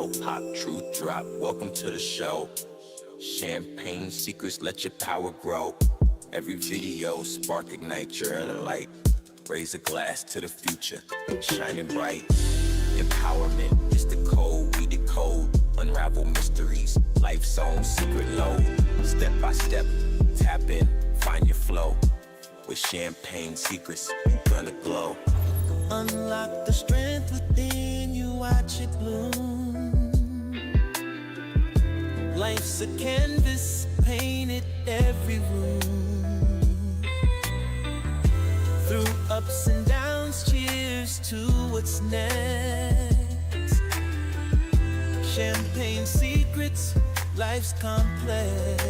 Bottle pop, truth drop, welcome to the show. Champagne secrets, let your power grow. Every video, spark, ignite your inner light. Raise a glass to the future, shining bright. Empowerment is the code, we decode. Unravel mysteries, life's own secret load. Step by step, tap in, find your flow. With champagne secrets, you gonna glow. Unlock the strength within you, watch it bloom. Life's a canvas, painted every room. Through ups and downs, cheers to what's next. Champagne secrets, life's complex.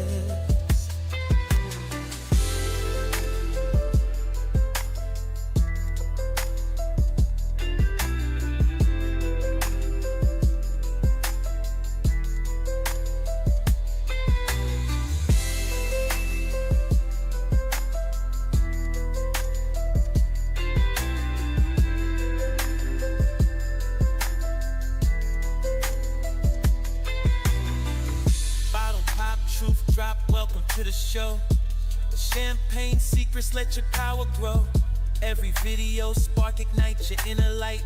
To the show, champagne secrets, let your power grow. Every video, spark, ignite your inner light.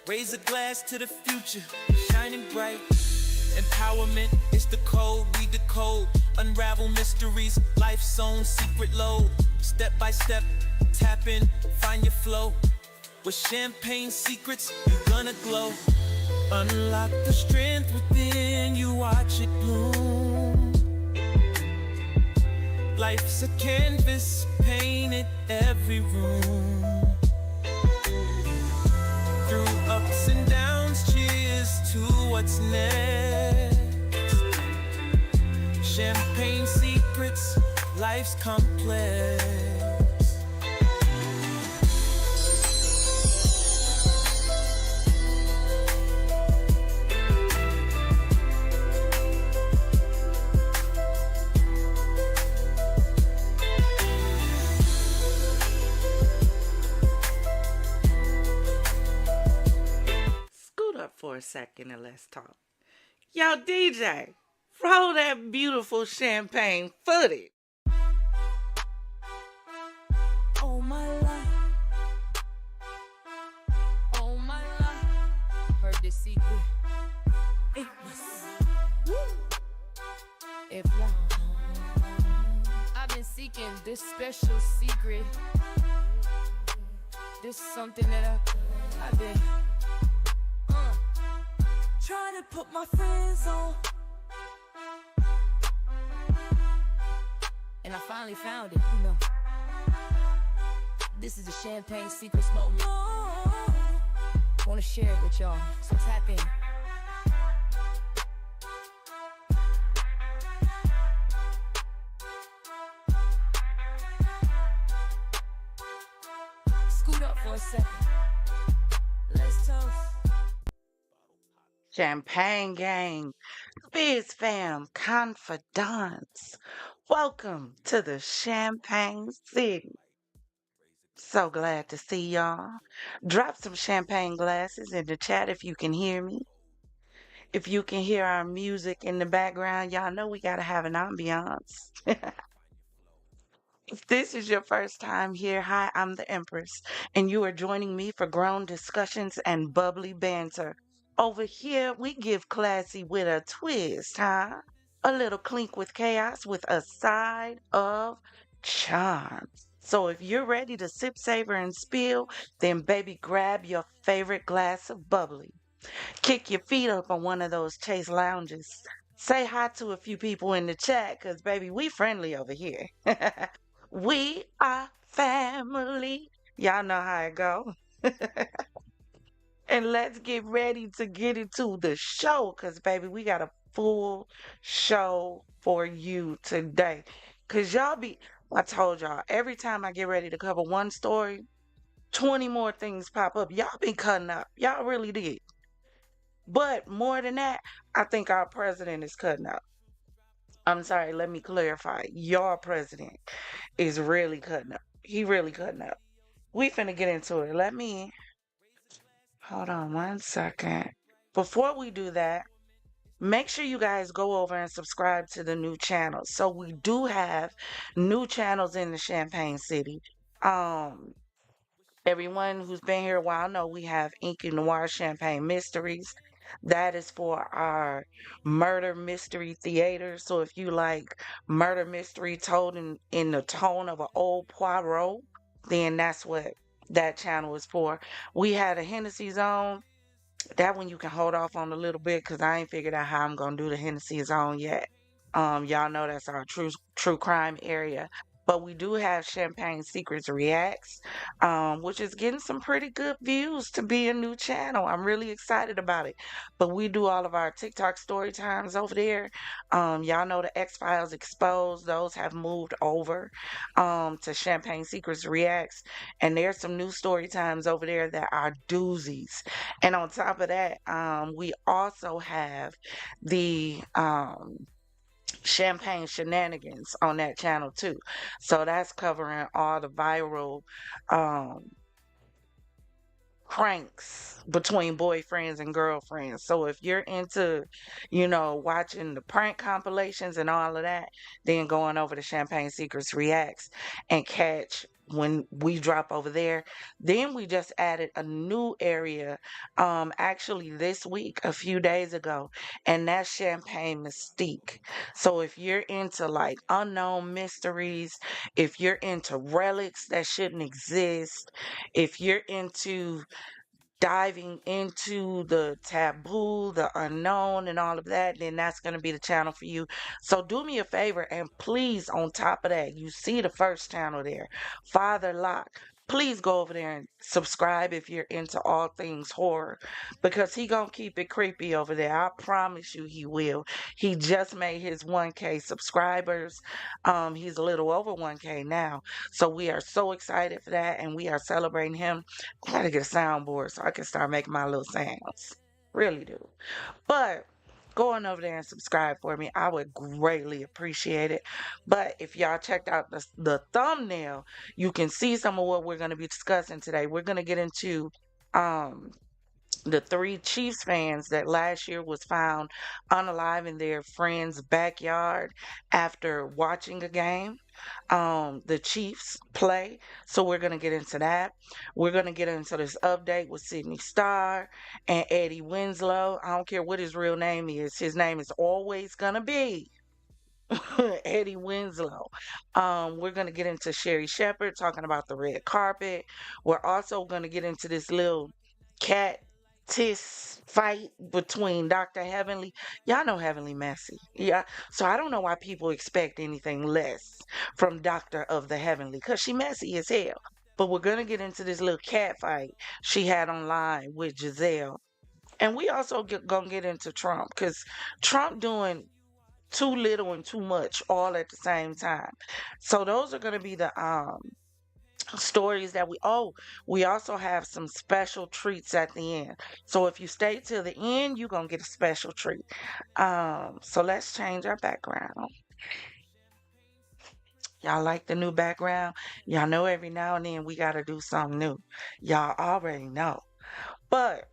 Raise a glass to the future, shining bright. Empowerment is the code, we decode. Unravel mysteries, life's own secret load. Step by step, tap in, find your flow. With champagne secrets, you're gonna glow. Unlock the strength within you, watch it bloom. Life's a canvas, painted every room. Through ups and downs, cheers to what's next. Champagne secrets, life's complex. For a second and let's talk. Yo, DJ, roll that beautiful champagne footage. Oh my life, oh my life. Heard this secret. It was if I've been seeking this special secret. This is something that I've been trying to put my friends on, and I finally found it, you know. This is the champagne secrets moment. Wanna share it with y'all, so tap in. Scoot up for a second. Let's toast. Champagne gang, FizzFam, Confidante. Welcome to the Champagne City. So glad to see y'all. Drop some champagne glasses in the chat if you can hear me. If you can hear our music in the background, y'all know we gotta have an ambiance. If this is your first time here, hi, I'm the Empress, and you are joining me for grown discussions and bubbly banter. Over here, we give classy with a twist, huh? A little clink with chaos with a side of charm. So if you're ready to sip, savor, and spill, then baby, grab your favorite glass of bubbly. Kick your feet up on one of those Chase lounges. Say hi to a few people in the chat, because baby, we friendly over here. We are family. Y'all know how it go. And let's get ready to get into the show, because baby, we got a full show for you today. Because I told y'all, every time I get ready to cover one story, 20 more things pop up. Y'all been cutting up. Y'all really did. But more than that, I think our president is cutting up. I'm sorry, let me clarify. Your president is really cutting up. He really cutting up. We finna get into it. Hold on one second. Before we do that, make sure you guys go over and subscribe to the new channels. So we do have new channels in the Champagne City. Um, Everyone who's been here a while know we have Ink and Noir Champagne Mysteries. That is for our murder mystery theater. So if you like murder mystery told in the tone of an old Poirot, then that's what that channel is for. We had a Hennessy Zone. That one you can hold off on a little bit because I ain't figured out how I'm gonna do the Hennessy Zone yet. Y'all know that's our true crime area. But we do have Champagne Secrets Reacts, which is getting some pretty good views to be a new channel. I'm really excited about it. But we do all of our TikTok story times over there. Y'all know the X Files Exposed; those have moved over to Champagne Secrets Reacts, and there's some new story times over there that are doozies. And on top of that, we also have the Champagne Shenanigans on that channel too. So that's covering all the viral um, pranks between boyfriends and girlfriends. So if you're into, watching the prank compilations and all of that, then going over to Champagne Secrets Reacts and catch when we drop over there. Then we just added a new area actually this week, a few days ago, and that's Champagne Mystique. So if you're into like unknown mysteries, if you're into relics that shouldn't exist, if you're into diving into the taboo, the unknown, and all of that, then that's going to be the channel for you. So do me a favor and please, on top of that, you see the first channel there, Father Lock. Please go over there and subscribe if you're into all things horror because he gonna keep it creepy over there. I promise you he will. He just made his 1K subscribers. He's a little over 1K now. So we are so excited for that and we are celebrating him. I gotta get a soundboard so I can start making my little sounds. Really do. But going over there and subscribe for me, I would greatly appreciate it. But if y'all checked out the thumbnail, you can see some of what we're going to be discussing today. We're going to get into um the three Chiefs fans that last year was found unalive in their friend's backyard after watching a game, the Chiefs play. So we're gonna get into that. We're gonna get into this update with Sidney Starr and Eddie Winslow. I don't care what his real name is. His name is always gonna be Eddie Winslow. We're going to get into Sherry Shepherd talking about the red carpet. We're also going to get into this little cat tiss fight between Dr. Heavenly. Y'all know Heavenly messy. Yeah. So I don't know why people expect anything less from Doctor of the Heavenly because she messy as hell. But we're going to get into this little cat fight she had online with Gizelle. And we also gonna get into Trump because Trump doing too little and too much all at the same time. So those are going to be the stories that we also have some special treats at the end. So if you stay till the end, you're going to get a special treat. So let's change our background. Y'all like the new background? Y'all know every now and then we got to do something new. Y'all already know. But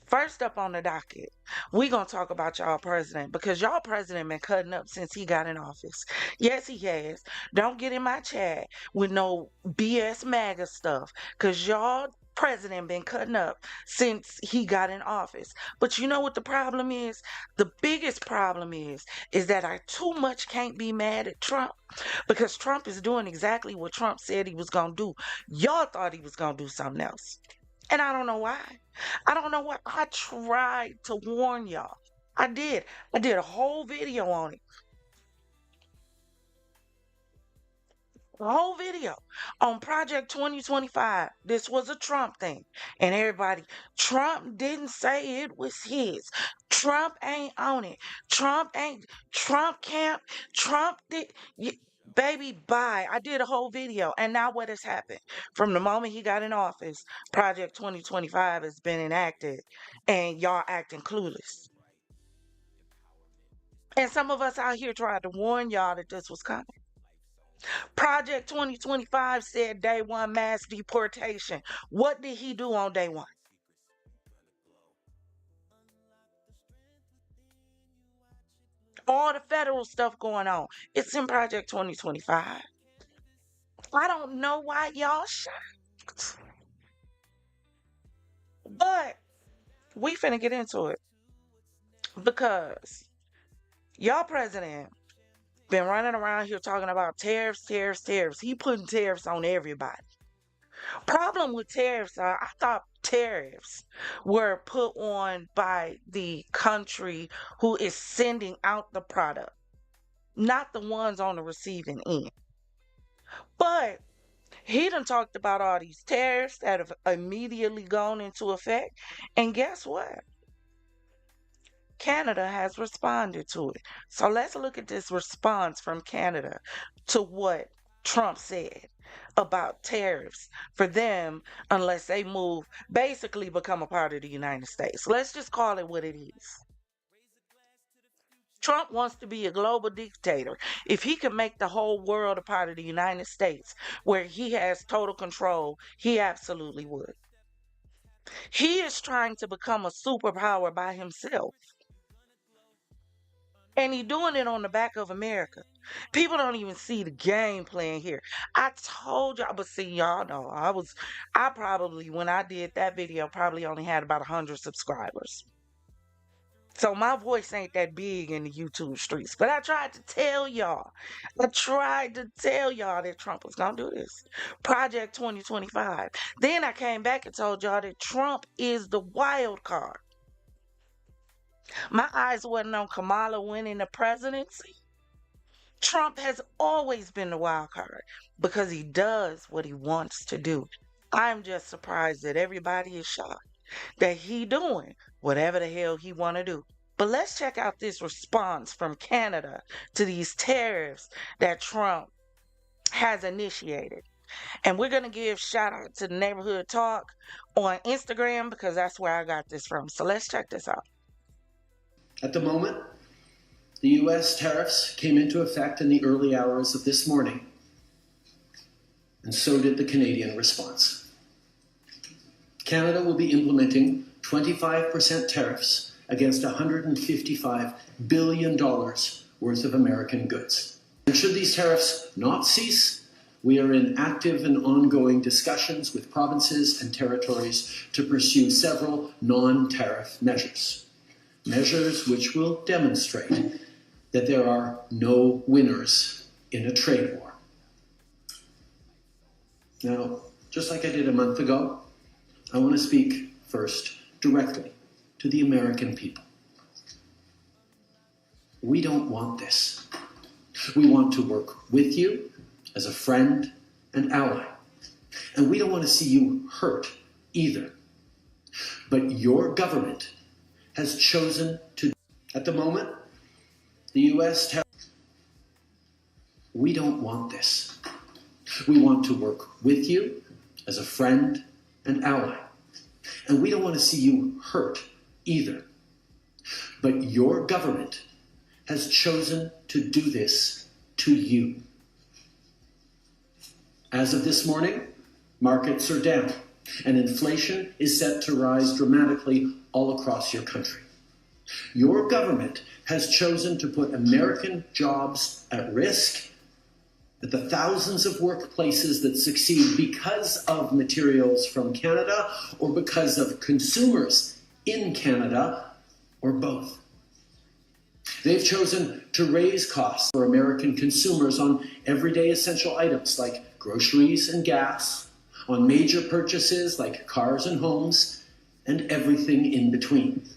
first up on the docket, we gonna talk about y'all president because y'all president been cutting up since he got in office. Yes, he has. Don't get in my chat with no BS MAGA stuff because y'all president been cutting up since he got in office. But you know what the problem is? The biggest problem is that I too much can't be mad at Trump because Trump is doing exactly what Trump said he was gonna do. Y'all thought he was gonna do something else. And I don't know why. I don't know what. I tried to warn y'all. I did. I did a whole video on it. A whole video on Project 2025. This was a Trump thing. And everybody, Trump didn't say it was his. Trump ain't on it. Trump can't, Trump did. Baby, bye. I did a whole video. And now what has happened? From the moment he got in office, Project 2025 has been enacted. And y'all acting clueless. And some of us out here tried to warn y'all that this was coming. Project 2025 said day one mass deportation. What did he do on day one? All the federal stuff going on. It's in Project 2025. I don't know why y'all shocked. But we finna get into it. Because y'all president been running around here talking about tariffs, tariffs, tariffs. He putting tariffs on everybody. Problem with tariffs are, I thought tariffs were put on by the country who is sending out the product, not the ones on the receiving end. But he done talked about all these tariffs that have immediately gone into effect. And guess what? Canada has responded to it. So let's look at this response from Canada to what Trump said about tariffs for them unless they move, basically become a part of the United States. Let's just call it what it is. Trump wants to be a global dictator. If he could make the whole world a part of the United States where he has total control, he absolutely would. He is trying to become a superpower by himself. And he's doing it on the back of America. People don't even see the game playing here. I told y'all, but see, y'all know, I probably, when I did that video, probably only had about 100 subscribers. So my voice ain't that big in the YouTube streets. But I tried to tell y'all. that Trump was going to do this. Project 2025. Then I came back and told y'all that Trump is the wild card. My eyes wasn't on Kamala winning the presidency. Trump has always been the wild card because he does what he wants to do. I'm just surprised that everybody is shocked that he doing whatever the hell he want to do. But let's check out this response from Canada to these tariffs that Trump has initiated. And we're going to give shout out to the Neighborhood Talk on Instagram because that's where I got this from. So let's check this out. At the moment, the U.S. tariffs came into effect in the early hours of this morning, and so did the Canadian response. Canada will be implementing 25% tariffs against $155 billion worth of American goods. And should these tariffs not cease, we are in active and ongoing discussions with provinces and territories to pursue several non-tariff measures. Measures which will demonstrate that there are no winners in a trade war. Now, just like I did a month ago, I want to speak first directly to the American people. We don't want this. We want to work with you as a friend and ally. And we don't want to see you hurt either. But your government has chosen to, at the moment, the U.S. We don't want this. We want to work with you as a friend and ally. And we don't want to see you hurt either. But your government has chosen to do this to you. As of this morning, markets are down, and inflation is set to rise dramatically all across your country. Your government has chosen to put American jobs at risk, that the thousands of workplaces that succeed because of materials from Canada or because of consumers in Canada, or both. They've chosen to raise costs for American consumers on everyday essential items like groceries and gas, on major purchases like cars and homes, and everything in between.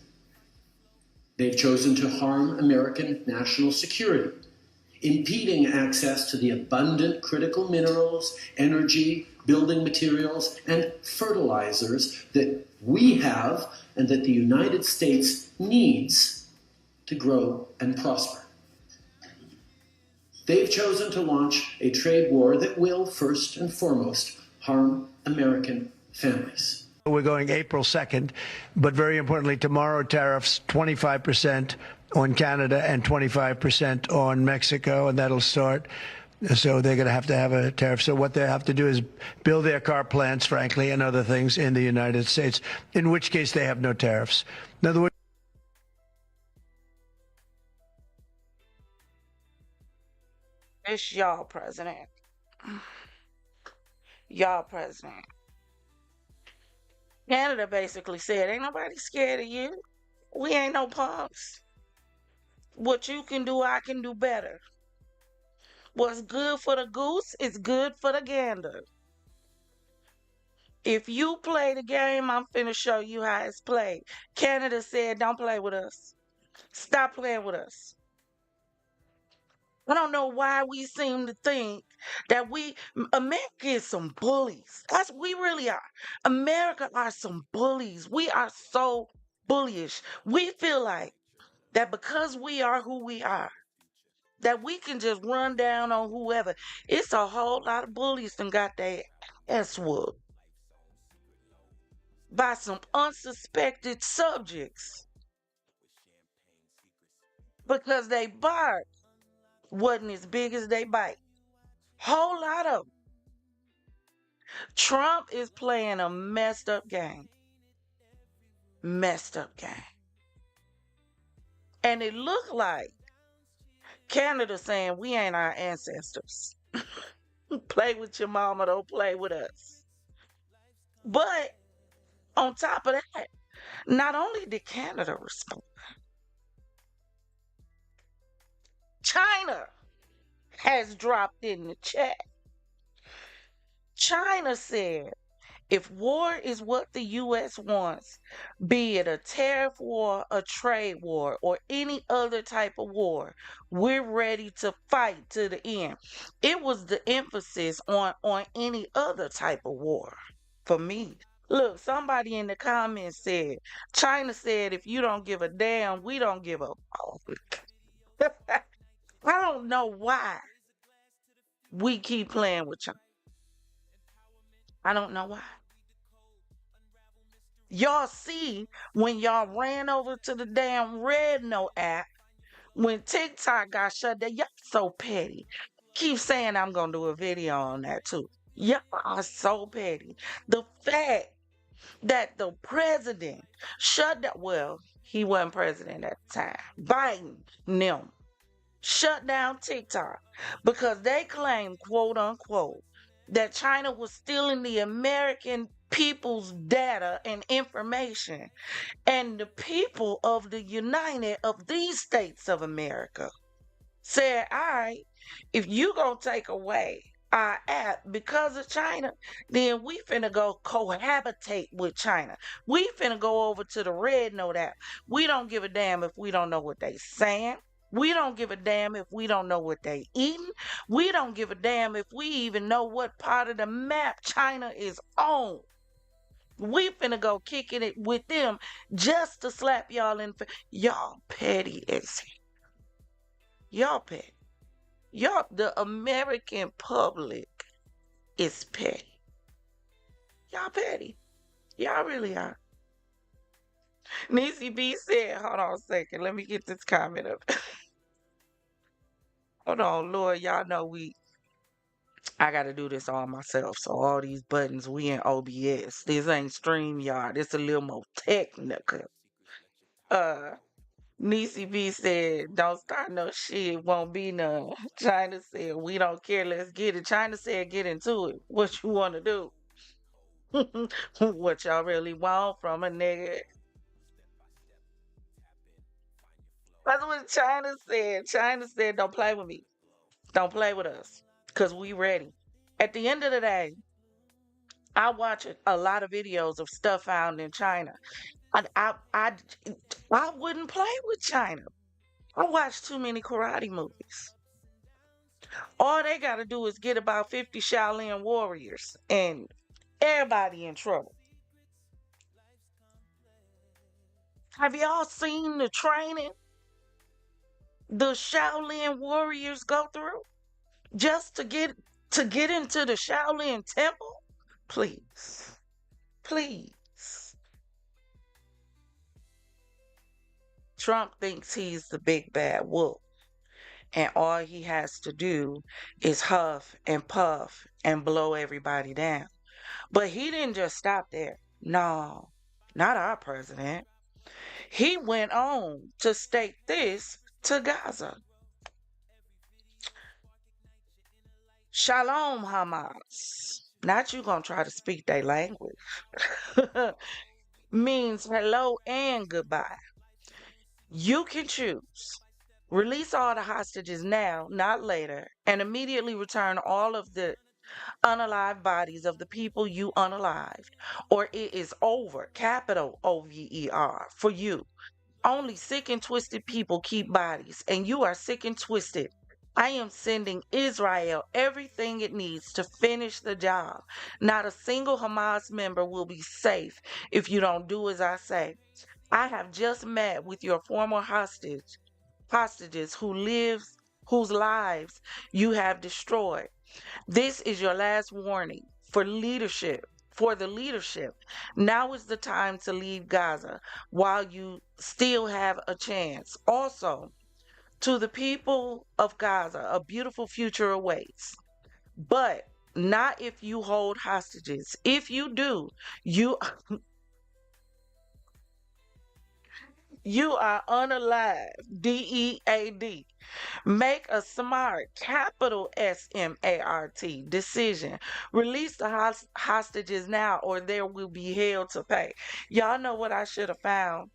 They've chosen to harm American national security, impeding access to the abundant critical minerals, energy, building materials, and fertilizers that we have and that the United States needs to grow and prosper. They've chosen to launch a trade war that will, first and foremost, harm American families. We're going April 2nd, but very importantly, tomorrow tariffs 25% on Canada and 25% on Mexico, and that'll start. So they're going to have a tariff. So what they have to do is build their car plants, frankly, and other things in the United States, in which case they have no tariffs. In other words, It's y'all president. Y'all president. Canada basically said, ain't nobody scared of you. We ain't no punks. What you can do, I can do better. What's good for the goose is good for the gander. If you play the game, I'm finna show you how it's played. Canada said, don't play with us. Stop playing with us. I don't know why we seem to think that America is some bullies. That's we really are. America are some bullies. We are so bullyish. We feel like that because we are who we are, that we can just run down on whoever. It's a whole lot of bullies that got their ass whooped by some unsuspected subjects because they bark wasn't as big as they bite. Whole lot of them. Trump is playing a messed up game. Messed up game. And it looked like Canada saying we ain't our ancestors. Play with your mama, don't play with us. But on top of that, not only did Canada respond, China has dropped in the chat. China said, if war is what the U.S. wants, be it a tariff war, a trade war, or any other type of war, we're ready to fight to the end. It was the emphasis on any other type of war for me. Look, somebody in the comments said, China said, if you don't give a damn, we don't give a fuck. I don't know why we keep playing with China. I don't know why. Y'all see when y'all ran over to the damn Red Note app, when TikTok got shut down, y'all so petty. Keep saying I'm gonna do a video on that too. Y'all are so petty. The fact that the president shut down, well, he wasn't president at the time. Biden, them, shut down TikTok because they claim, quote unquote, that China was stealing the American people's data and information, and the people of the United of these states of America said, all right, if you gonna take away our app because of China, then we finna go cohabitate with China. We finna go over to the Red Note app. We don't give a damn if we don't know what they saying. We don't give a damn if we don't know what they eating. We don't give a damn if we even know what part of the map China is on. We finna go kicking it with them just to slap y'all in. Y'all petty as hell. Y'all petty. Y'all, the American public is petty. Y'all petty. Y'all really are. Niecy B said, hold on a second. Let me get this comment up. Hold on, Lord. Y'all know I got to do this all myself. So all these buttons, we in OBS. This ain't StreamYard. It's a little more technical. Niecy B said, don't start no shit. Won't be none. China said, we don't care. Let's get it. China said, get into it. What you want to do? What y'all really want from a nigga? That's what China said. China said, don't play with me. Don't play with us. Because we ready. At the end of the day, I watch a lot of videos of stuff found in China. I wouldn't play with China. I watch too many karate movies. All they got to do is get about 50 Shaolin warriors and everybody in trouble. Have y'all seen the training the Shaolin warriors go through just to get into the Shaolin temple? Please. Please. Trump thinks he's the big bad wolf. And all he has to do is huff and puff and blow everybody down. But he didn't just stop there. No, not our president. He went on to state this to Gaza. Shalom, Hamas. Not you gonna try to speak their language. Means hello and goodbye. You can choose. Release all the hostages now, not later, and immediately return all of the unalive bodies of the people you unalived, or it is over, capital OVER, for you. Only sick and twisted people keep bodies, and you are sick and twisted. I am sending Israel everything it needs to finish the job. Not a single Hamas member will be safe if you don't do as I say. I have just met with your former hostages whose lives you have destroyed. This is your last warning for the leadership. Now is the time to leave Gaza while you still have a chance. Also, to the people of Gaza, a beautiful future awaits. But not if you hold hostages. If you do, you you are unalive. DEAD. Make a smart, capital SMART decision. Release the hostages now, or there will be hell to pay. Y'all know what I should have found?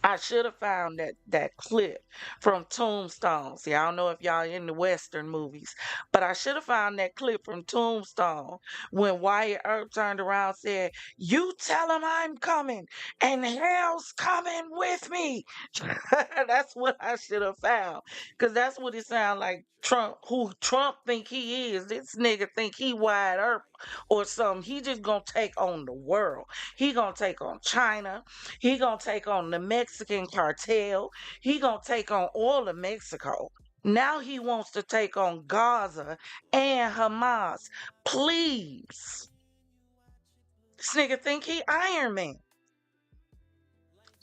I should have found that clip from Tombstone. See, I don't know if y'all in the Western movies, but I should have found that clip from Tombstone when Wyatt Earp turned around and said, "You tell him I'm coming, and hell's coming with me." That's what I should have found, because that's what it sounds like. Who Trump think he is? This nigga think he Wyatt Earp or something. He just gonna take on the world. He gonna take on China. He gonna take on the Mexican cartel. He gonna take on all of Mexico. Now he wants to take on Gaza and Hamas. Please. This nigga think he Iron Man.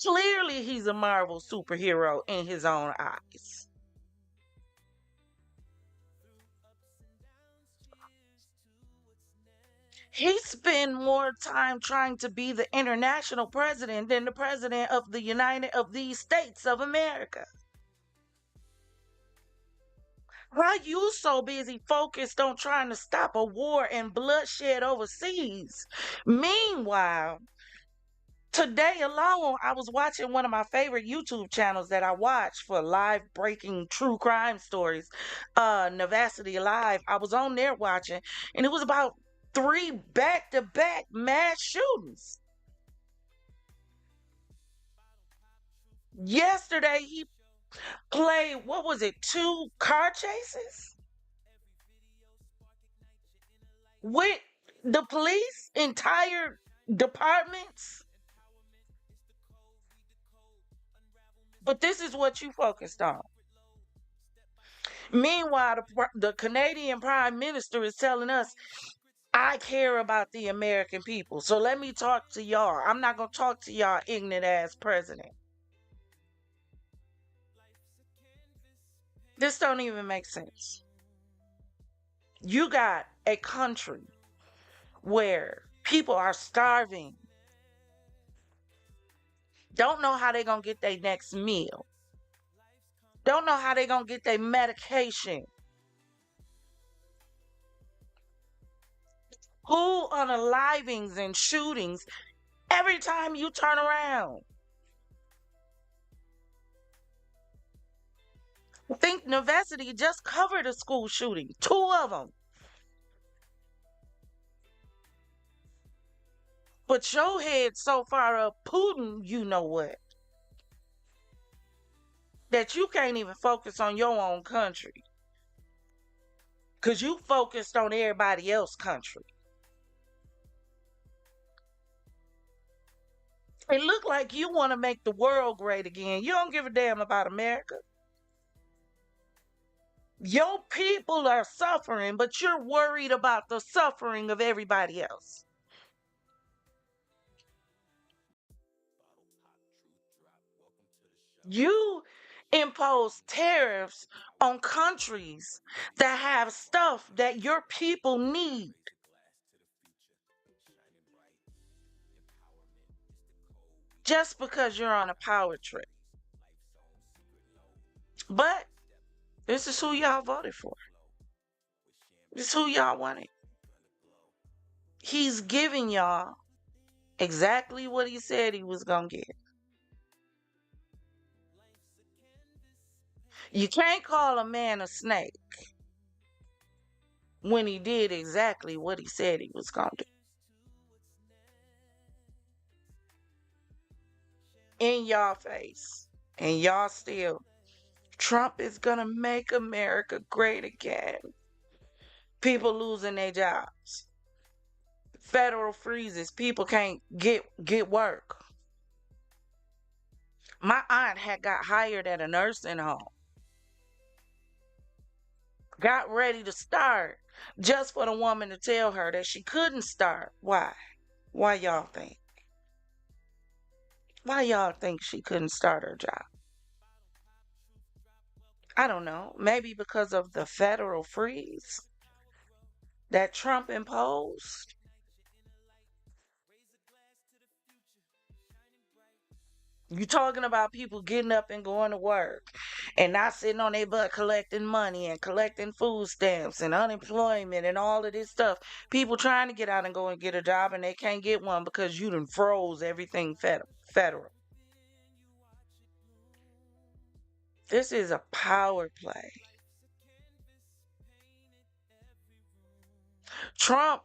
Clearly he's a Marvel superhero in his own eyes. He spent more time trying to be the international president than the president of the United of these States of America. Why you so busy focused on trying to stop a war and bloodshed overseas? Meanwhile, today alone, I was watching one of my favorite YouTube channels that I watch for live breaking true crime stories, Navacity Live. I was on there watching, and it was about 3 back-to-back mass shootings. Yesterday, he played, what was it, 2 car chases with the police, entire departments. But this is what you focused on. Meanwhile, the Canadian Prime Minister is telling us, I care about the American people. So let me talk to y'all. I'm not going to talk to y'all ignorant ass president. This don't even make sense. You got a country where people are starving, don't know how they're going to get their next meal, don't know how they're going to get their medication. Who unalivings and shootings every time you turn around? I think Navacity just covered a school shooting, 2 of them. But your head so far up Putin, you know what, that you can't even focus on your own country. Because you focused on everybody else's country. It look like you want to make the world great again. You don't give a damn about America. Your people are suffering, but you're worried about the suffering of everybody else. You impose tariffs on countries that have stuff that your people need. Just because you're on a power trip. But this is who y'all voted for. This who y'all wanted. He's giving y'all exactly what he said he was going to give. You can't call a man a snake when he did exactly what he said he was going to do. In y'all face. And y'all still, Trump is going to make America great again. People losing their jobs. Federal freezes. People can't get work. My aunt had got hired at a nursing home. Got ready to start just for the woman to tell her that she couldn't start. Why? Why y'all think? Why y'all think she couldn't start her job? I don't know. Maybe because of the federal freeze that Trump imposed. You talking about people getting up and going to work and not sitting on their butt collecting money and collecting food stamps and unemployment and all of this stuff. People trying to get out and go and get a job and they can't get one because you done froze everything federal. This is a power play. Trump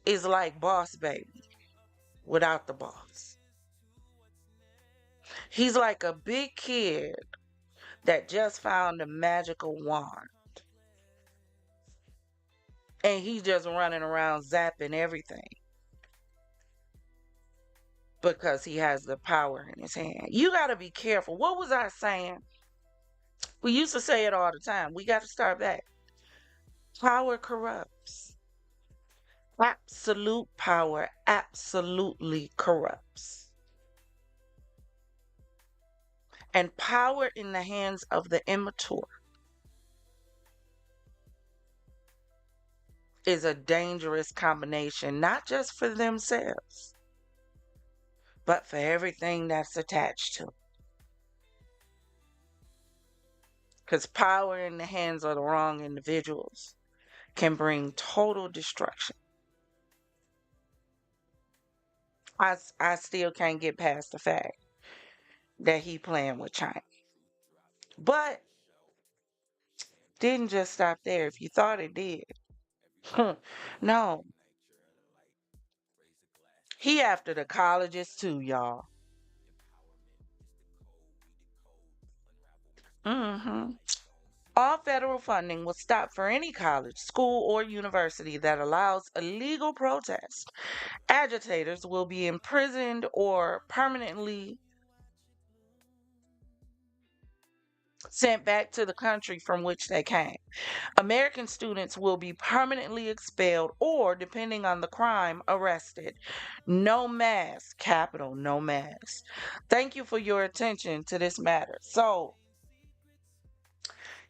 is like Boss Baby without the boss. He's like a big kid that just found a magical wand. And he's just running around zapping everything because he has the power in his hand. You got to be careful. What was I saying? We used to say it all the time. We got to start back. Power corrupts. Absolute power absolutely corrupts. And power in the hands of the immature is a dangerous combination, not just for themselves, but for everything that's attached to it. Because power in the hands of the wrong individuals can bring total destruction. I still can't get past the fact that he playing with China. But didn't just stop there. If you thought it did. No. He after the colleges too, y'all. All federal funding will stop for any college, school, or university that allows illegal protest. Agitators will be imprisoned or permanently sent back to the country from which they came. American students will be permanently expelled or, depending on the crime, arrested. No mask, capital, no mask. Thank you for your attention to this matter. So,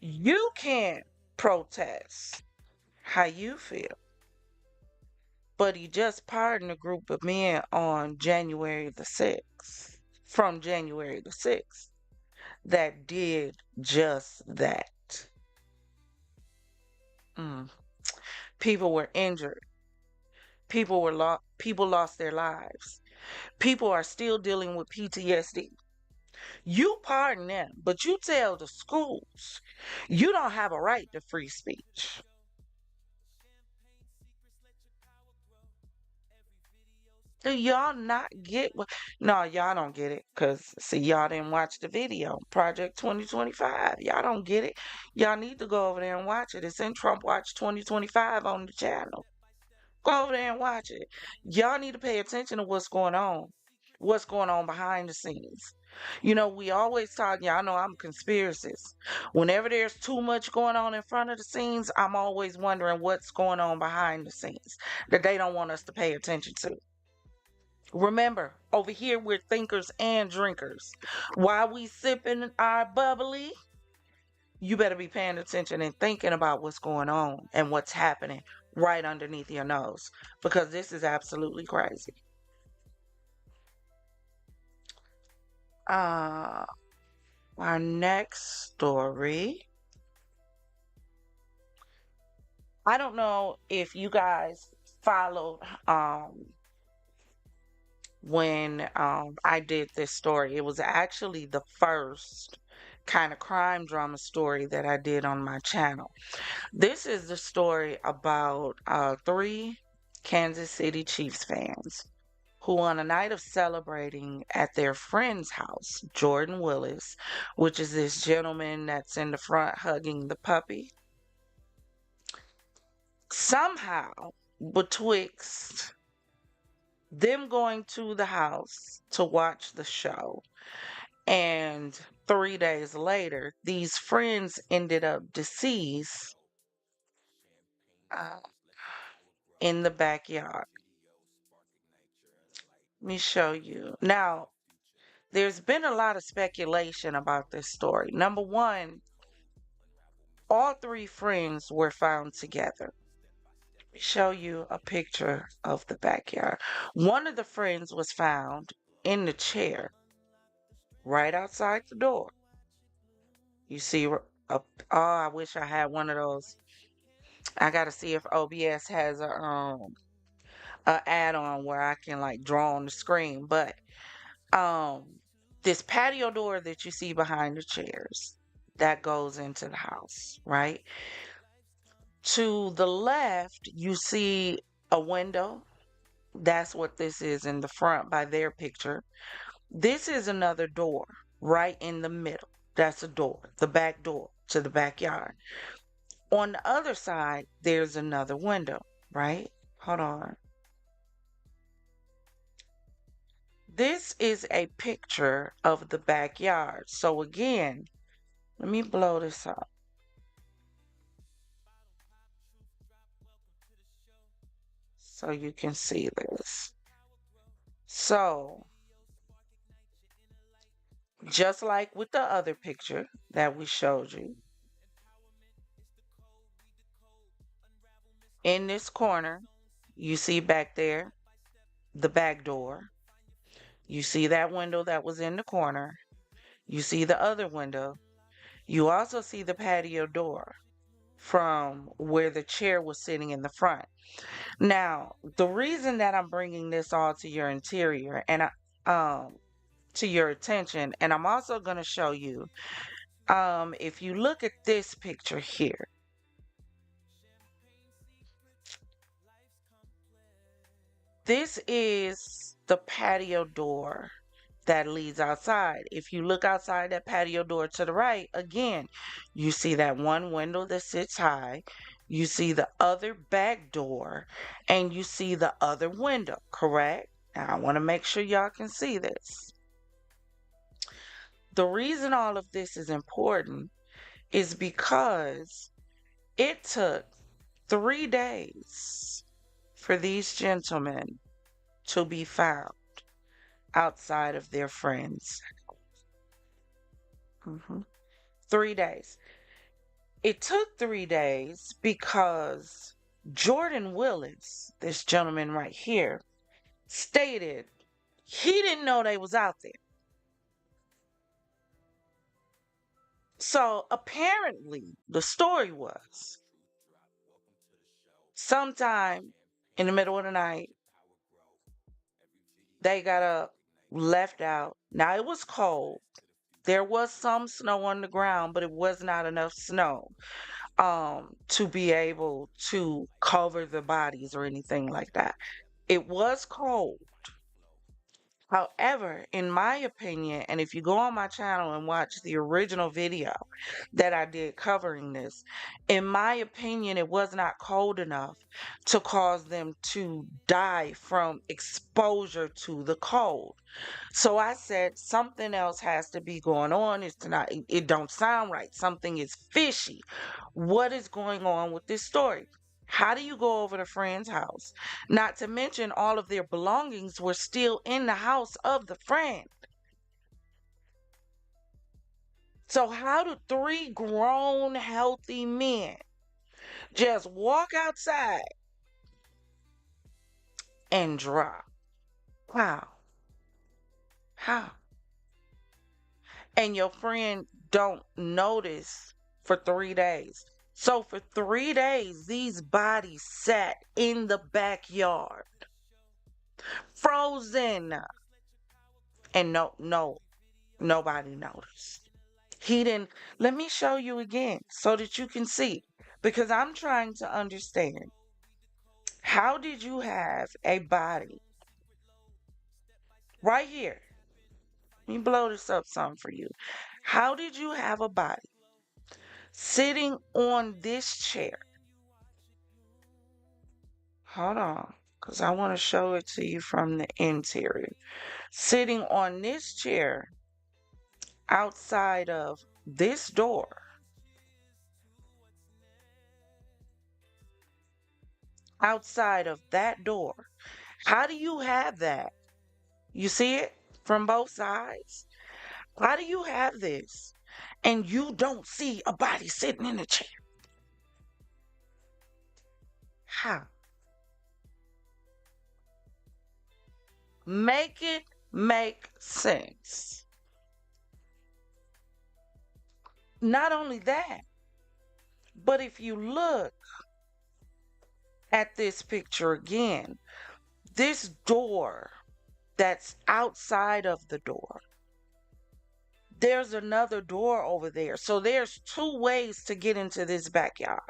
you can protest how you feel. But he just pardoned a group of men on January the 6th, from January the 6th, that did just that. People were injured. People lost their lives. People are still dealing with PTSD. You pardon them, but you tell the schools you don't have a right to free speech. Do y'all not get what? No, y'all don't get it. Because, see, y'all didn't watch the video. Project 2025. Y'all don't get it. Y'all need to go over there and watch it. It's in Trump Watch 2025 on the channel. Go over there and watch it. Y'all need to pay attention to what's going on. What's going on behind the scenes. You know, we always talk, y'all know I'm a conspiracist. Whenever there's too much going on in front of the scenes, I'm always wondering what's going on behind the scenes that they don't want us to pay attention to. Remember, over here we're thinkers and drinkers. While we sipping our bubbly, you better be paying attention and thinking about what's going on and what's happening right underneath your nose, because this is absolutely crazy. Our next story. I don't know if you guys followed when I did this story. It was actually the first kind of crime drama story that I did on my channel. This is the story about three Kansas City Chiefs fans who, on a night of celebrating at their friend's house, Jordan Willis, which is this gentleman that's in the front hugging the puppy, somehow, betwixt them going to the house to watch the show, and 3 days later, these friends ended up deceased uh, in the backyard. Let me show you. Now, there's been a lot of speculation about this story. Number one, all three friends were found together. Let me show you a picture of the backyard. One of the friends was found in the chair right outside the door. You see, oh, I wish I had one of those. I gotta see if OBS has a add-on where I can like draw on the screen. But this patio door that you see behind the chairs, that goes into the house, right? To the left, you see a window. That's what this is in the front by their picture. This is another door right in the middle. That's a door, the back door to the backyard. On the other side, there's another window, right? Hold on. This is a picture of the backyard. So again, let me blow this up so you can see this. So, just like with the other picture that we showed you, in this corner, you see back there the back door. You see that window that was in the corner. You see the other window. You also see the patio door from where the chair was sitting in the front. Now, the reason that I'm bringing this all to your interior and to your attention, and I'm also going to show you, if you look at this picture here, this is the patio door that leads outside. If you look outside that patio door to the right, again, you see that one window that sits high, you see the other back door, and you see the other window, correct? Now, I want to make sure y'all can see this. The reason all of this is important is because it took 3 days for these gentlemen to be found outside of their friends. 3 days. It took 3 days because Jordan Willis, this gentleman right here, stated he didn't know they was out there. So apparently the story was sometime in the middle of the night, they got up, left out. Now it was cold. There was some snow on the ground, but it was not enough snow to be able to cover the bodies or anything like that. It was cold. However, in my opinion, and if you go on my channel and watch the original video that I did covering this, in my opinion, it was not cold enough to cause them to die from exposure to the cold. So I said something else has to be going on. It's not, it don't sound right. Something is fishy. What is going on with this story? How do you go over to a friend's house? Not to mention all of their belongings were still in the house of the friend. So how do three grown, healthy men just walk outside and drop? Wow. How? And your friend don't notice for 3 days. So for 3 days, these bodies sat in the backyard, frozen, and nobody noticed. He didn't. Let me show you again so that you can see, because I'm trying to understand. How did you have a body right here? Let me blow this up some for you. How did you have a body sitting on this chair? Hold on, because I want to show it to you from the interior. Sitting on this chair outside of this door, outside of that door. How do you have that? You see it from both sides? How do you have this and you don't see a body sitting in a chair? How? Make it make sense. Not only that, but if you look at this picture again, this door that's outside of the door, there's another door over there. So there's two ways to get into this backyard.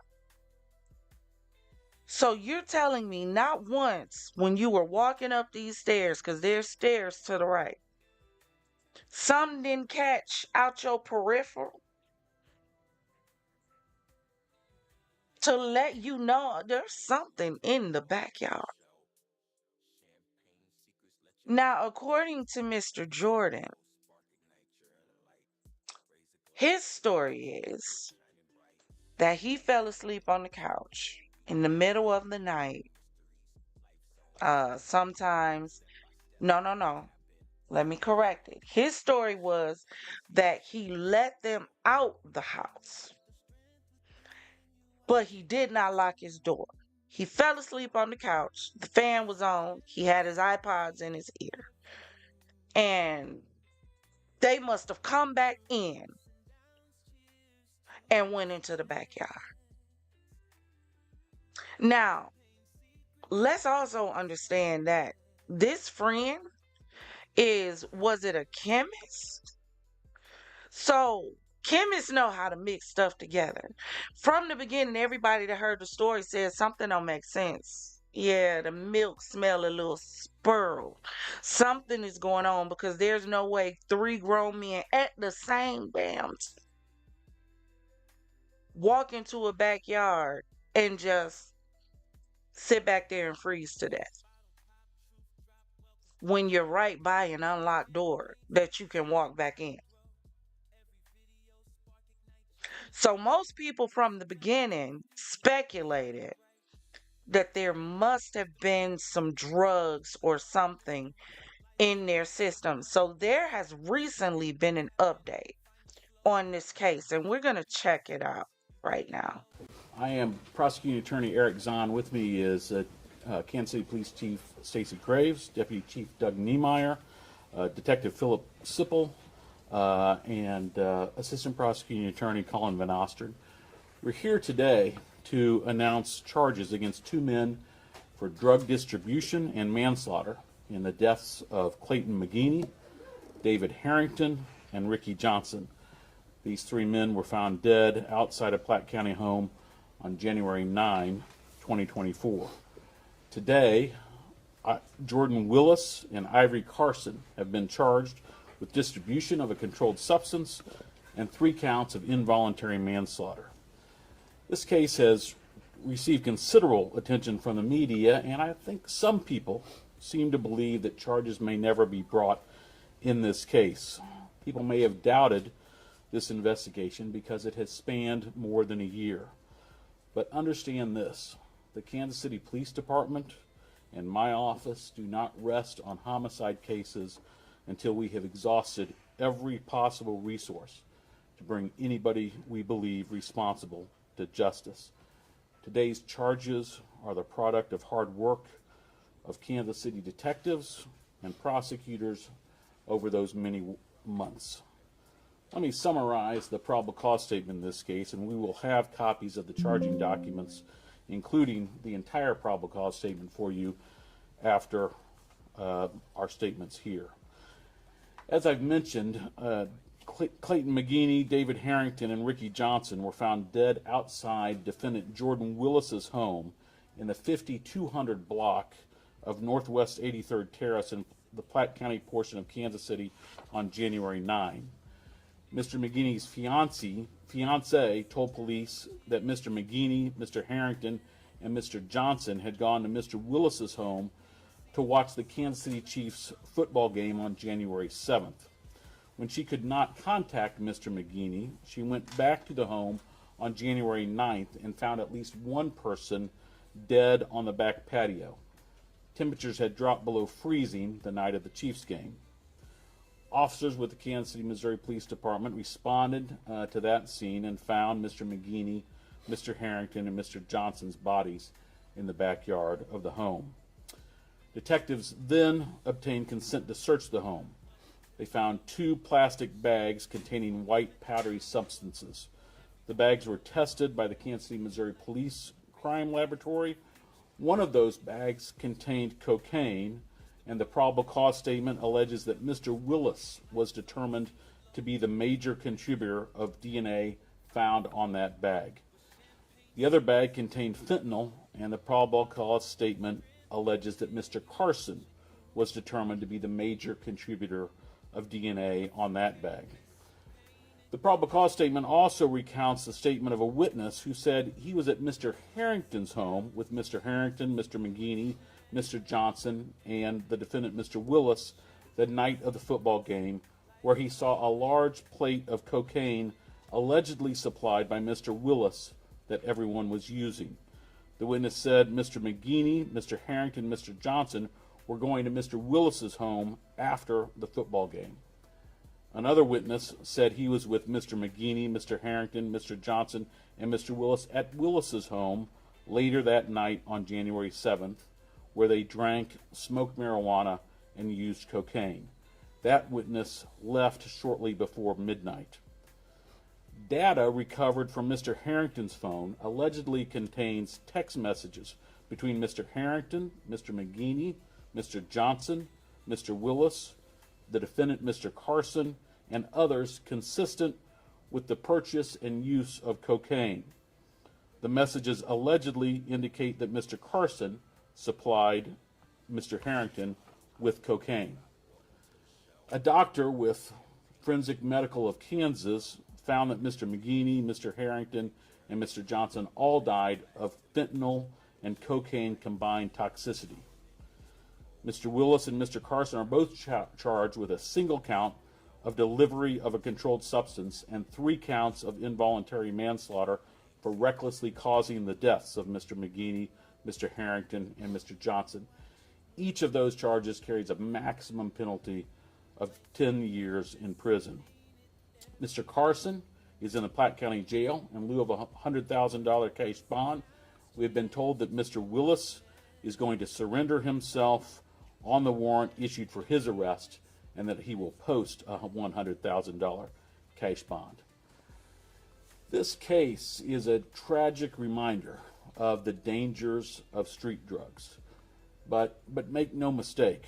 So you're telling me not once when you were walking up these stairs, because there's stairs to the right, some didn't catch out your peripheral to let you know there's something in the backyard. Now, according to Mr. Jordan, his story is that he fell asleep on the couch in the middle of the night. Sometimes, no. Let me correct it. His story was that he let them out the house, but he did not lock his door. He fell asleep on the couch. The fan was on. He had his iPods in his ear. And they must have come back in and went into the backyard. Now, let's also understand that this friend was it a chemist? So chemists know how to mix stuff together. From the beginning, everybody that heard the story said something don't make sense. Yeah, the milk smell a little spurled. Something is going on because there's no way 3 grown men at the same damn walk into a backyard and just sit back there and freeze to death when you're right by an unlocked door that you can walk back in. So most people from the beginning speculated that there must have been some drugs or something in their system. So there has recently been an update on this case, and we're going to check it out right now. I am Prosecuting Attorney Eric Zahn. With me is Kansas City Police Chief Stacey Graves, Deputy Chief Doug Niemeyer, Detective Philip Sipple, and Assistant Prosecuting Attorney Colin Van Osterd. We're here today to announce charges against 2 men for drug distribution and manslaughter in the deaths of Clayton McGeeney, David Harrington, and Ricky Johnson. These 3 men were found dead outside a Platte County home on January 9, 2024. Today, Jordan Willis and Ivory Carson have been charged with distribution of a controlled substance and 3 counts of involuntary manslaughter. This case has received considerable attention from the media, and I think some people seem to believe that charges may never be brought in this case. People may have doubted this investigation because it has spanned more than a year. But understand this, the Kansas City Police Department and my office do not rest on homicide cases until we have exhausted every possible resource to bring anybody we believe responsible to justice. Today's charges are the product of hard work of Kansas City detectives and prosecutors over those many months. Let me summarize the probable cause statement in this case, and we will have copies of the charging documents, including the entire probable cause statement for you after our statements here. As I've mentioned, Clayton McGeeney, David Harrington, and Ricky Johnson were found dead outside defendant Jordan Willis's home in the 5200 block of Northwest 83rd Terrace in the Platte County portion of Kansas City on January 9. Mr. McGeeney's fiance told police that Mr. McGeeney, Mr. Harrington, and Mr. Johnson had gone to Mr. Willis's home to watch the Kansas City Chiefs football game on January 7th. When she could not contact Mr. McGeeney, she went back to the home on January 9th and found at least one person dead on the back patio. Temperatures had dropped below freezing the night of the Chiefs game. Officers with the Kansas City, Missouri Police Department responded to that scene and found Mr. McGeeney, Mr. Harrington, and Mr. Johnson's bodies in the backyard of the home. Detectives then obtained consent to search the home. They found 2 plastic bags containing white powdery substances. The bags were tested by the Kansas City, Missouri Police Crime Laboratory. One of those bags contained cocaine, and the probable cause statement alleges that Mr. Willis was determined to be the major contributor of DNA found on that bag. The other bag contained fentanyl, and the probable cause statement alleges that Mr. Carson was determined to be the major contributor of DNA on that bag. The probable cause statement also recounts the statement of a witness who said he was at Mr. Harrington's home with Mr. Harrington, Mr. McGeeney, Mr. Johnson, and the defendant, Mr. Willis, the night of the football game, where he saw a large plate of cocaine allegedly supplied by Mr. Willis that everyone was using. The witness said Mr. McGeeney, Mr. Harrington, and Mr. Johnson were going to Mr. Willis's home after the football game. Another witness said he was with Mr. McGeeney, Mr. Harrington, Mr. Johnson, and Mr. Willis at Willis's home later that night on January 7th, where they drank, smoked marijuana, and used cocaine. That witness left shortly before midnight. Data recovered from Mr. Harrington's phone allegedly contains text messages between Mr. Harrington, Mr. McGeeney, Mr. Johnson, Mr. Willis, the defendant, Mr. Carson, and others consistent with the purchase and use of cocaine. The messages allegedly indicate that Mr. Carson supplied Mr. Harrington with cocaine. A doctor with Forensic Medical of Kansas found that Mr. McGeeney, Mr. Harrington, and Mr. Johnson all died of fentanyl and cocaine combined toxicity. Mr. Willis and Mr. Carson are both charged with a single count of delivery of a controlled substance and 3 counts of involuntary manslaughter for recklessly causing the deaths of Mr. McGeeney, Mr. Harrington, and Mr. Johnson. Each of those charges carries a maximum penalty of 10 years in prison. Mr. Carson is in the Platte County Jail in lieu of a $100,000 cash bond. We have been told that Mr. Willis is going to surrender himself on the warrant issued for his arrest and that he will post a $100,000 cash bond. This case is a tragic reminder of the dangers of street drugs. But make no mistake,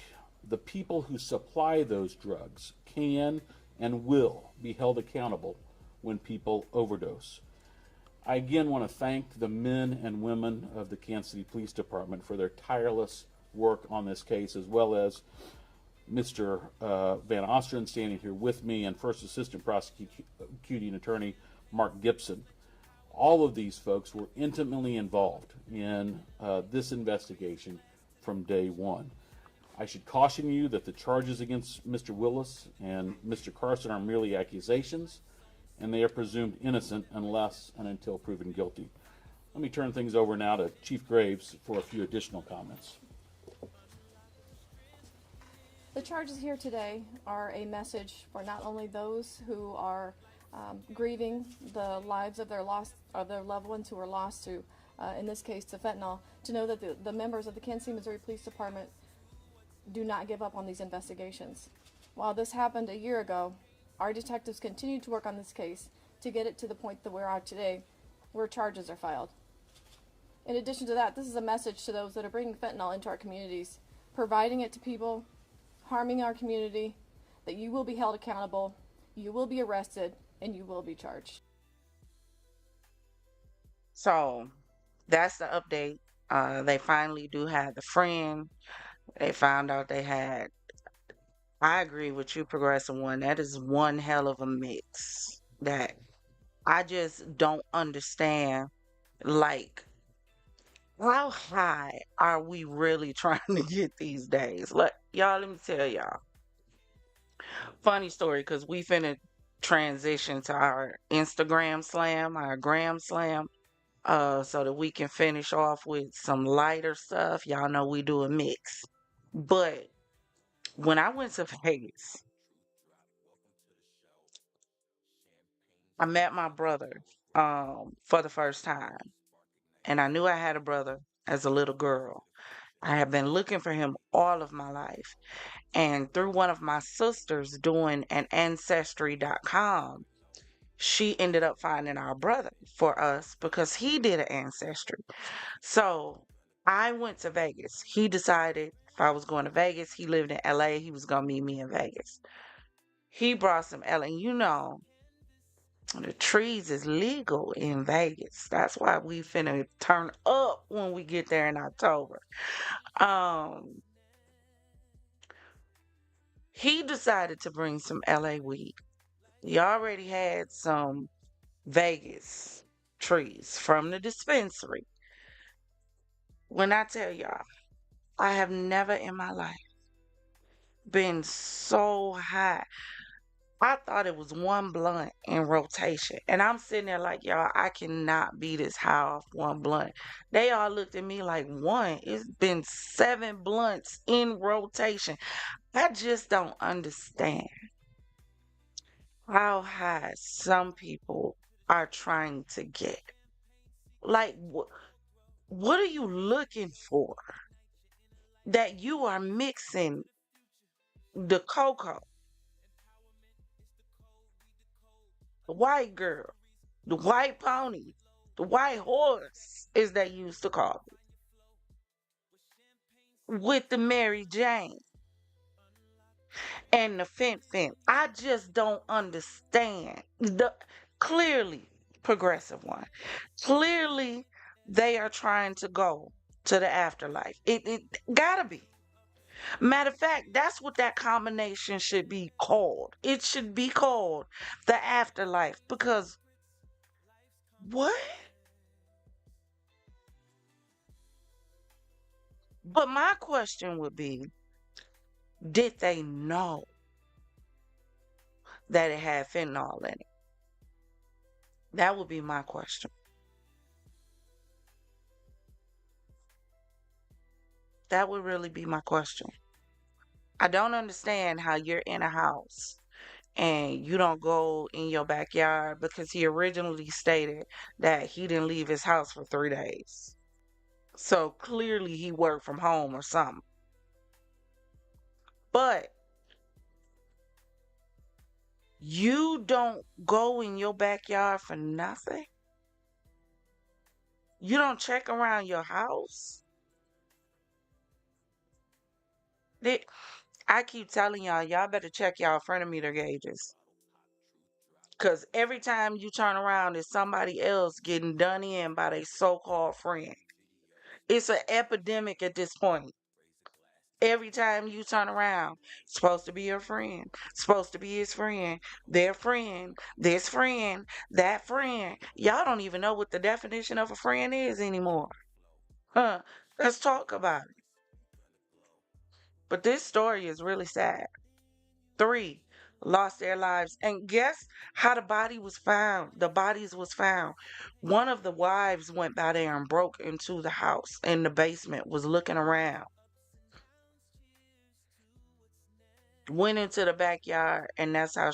the people who supply those drugs can and will be held accountable when people overdose. I again want to thank the men and women of the Kansas City Police Department for their tireless work on this case, as well as Mr. Van Osteren standing here with me and First Assistant Prosecuting Attorney Mark Gibson. All of these folks were intimately involved in this investigation from day one. I should caution you that the charges against Mr. Willis and Mr. Carson are merely accusations, and they are presumed innocent unless and until proven guilty. Let me turn things over now to Chief Graves for a few additional comments. The charges here today are a message for not only those who are grieving the lives of their loved ones who were lost to, in this case, to fentanyl, to know that the members of the Kansas City, Missouri Police Department do not give up on these investigations. While this happened a year ago, our detectives continue to work on this case to get it to the point that we're at today, where charges are filed. In addition to that, this is a message to those that are bringing fentanyl into our communities, providing it to people, harming our community, that you will be held accountable, you will be arrested, and you will be charged. So that's the update. They finally do have the friend. They found out they had. I agree with you, Progressive One. That is one hell of a mix that I just don't understand. Like, how high are we really trying to get these days? Let y'all, let me tell y'all. Funny story, because we finna transition to our Instagram slam, our gram slam, so that we can finish off with some lighter stuff. Y'all know we do a mix. But when I went to Vegas, I met my brother for the first time. And I knew I had a brother as a little girl. I have been looking for him all of my life. And through one of my sisters doing an ancestry.com, she ended up finding our brother for us because he did an ancestry. So I went to Vegas. He decided if I was going to Vegas, he lived in LA, he was going to meet me in Vegas. He brought some LA. And you know, the trees is legal in Vegas. That's why we finna turn up when we get there in October. Um, he decided to bring some LA weed. He already had some Vegas trees from the dispensary. When I tell y'all, I have never in my life been so high. I thought it was one blunt in rotation. And I'm sitting there like, y'all, I cannot be this high off one blunt. They all looked at me like, one, it's been 7 blunts in rotation. I just don't understand how high some people are trying to get. Like, what are you looking for? That you are mixing the cocoa, the white girl, the white pony, the white horse, as they used to call it, with the Mary Jane and the Fen. I just don't understand. Clearly, Progressive One. Clearly, they are trying to go to the afterlife. It gotta be. Matter of fact, that's what that combination should be called. It should be called the afterlife because what? But my question would be, did they know that it had fentanyl in it? That would be my question. That would really be my question. I don't understand how you're in a house and you don't go in your backyard because he originally stated that he didn't leave his house for 3 days. So clearly he worked from home or something. But you don't go in your backyard for nothing? You don't check around your house? I keep telling y'all better check y'all frenometer gauges. Because every time you turn around, there's somebody else getting done in by their so-called friend. It's an epidemic at this point. Every time you turn around, supposed to be your friend, supposed to be his friend, their friend, this friend, that friend. Y'all don't even know what the definition of a friend is anymore. Huh? Let's talk about it. But this story is really sad. 3 lost their lives. And guess how the body was found? The bodies was found. One of the wives went by there and broke into the house in the basement, was looking around. Went into the backyard, and that's how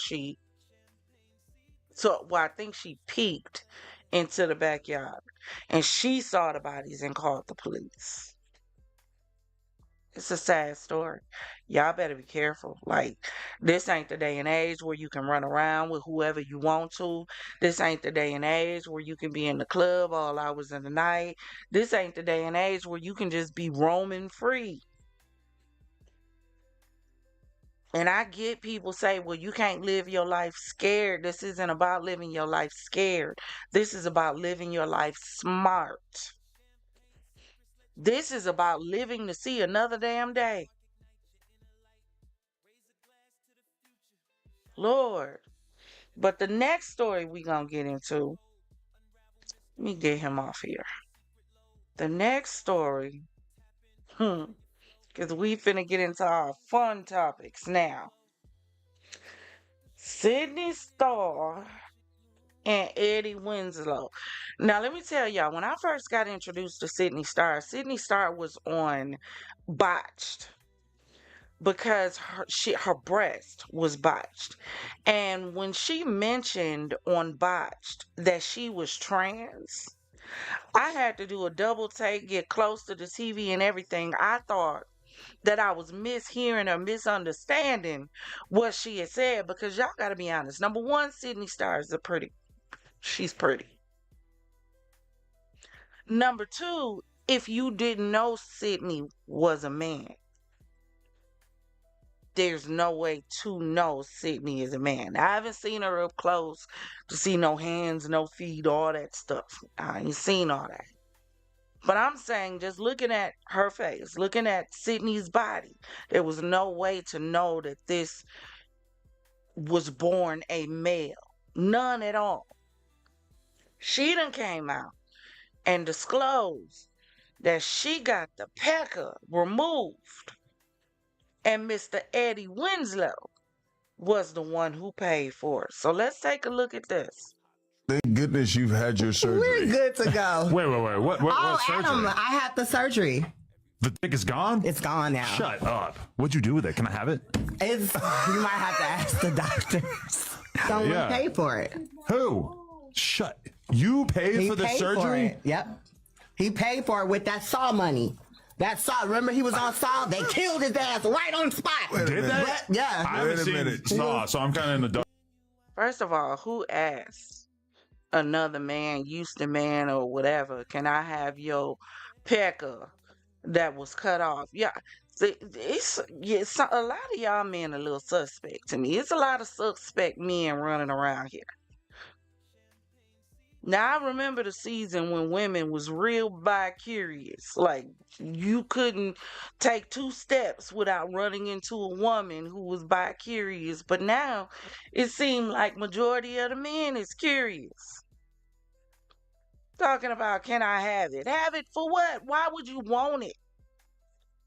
I think she peeked into the backyard. And she saw the bodies and called the police. It's a sad story. Y'all better be careful. Like, this ain't the day and age where you can run around with whoever you want to. This ain't the day and age where you can be in the club all hours of the night. This ain't the day and age where you can just be roaming free. And I get people say, well, you can't live your life scared. This isn't about living your life scared. This is about living your life smart. This is about living to see another damn day. Lord. But the next story we gonna get into, let me get him off here. The next story, because we finna get into our fun topics now. Sidney Starr and Eddie Winslow. Now, let me tell y'all, when I first got introduced to Sidney Starr was on Botched because her breast was botched. And when she mentioned on Botched that she was trans, I had to do a double take, get close to the TV and everything. I thought that I was mishearing or misunderstanding what she had said, because y'all got to be honest. Number one, Sidney Starr is she's pretty. Number two, if you didn't know Sidney was a man, there's no way to know Sidney is a man. I haven't seen her up close to see no hands, no feet, all that stuff. I ain't seen all that. But I'm saying, just looking at her face, looking at Sidney's body, there was no way to know that this was born a male. None at all. She done came out and disclosed that she got the pecker removed. And Mr. Eddie Winslow was the one who paid for it. So let's take a look at this. Thank goodness you've had your surgery. We're good to go. Wait. What surgery? Adam, I had the surgery. The dick is gone? It's gone now. Shut up. What'd you do with it? Can I have it? It's you might have to ask the doctors. Someone paid for it. Who? Shut. You paid for the surgery? For it. Yep. He paid for it with that Saw money. That Saw, remember he was on Saw? They killed his ass right on the spot. Did they? Yeah. I haven't seen Saw, so I'm kind of in the dark. First of all, who asked another man, Houston man or whatever, can I have your pecker that was cut off? Yeah. It's a lot of y'all men a little suspect to me. It's a lot of suspect men running around here. Now, I remember the season when women was real bi-curious. Like, you couldn't take 2 steps without running into a woman who was bi-curious. But now, it seemed like majority of the men is curious. Talking about, can I have it? Have it for what? Why would you want it?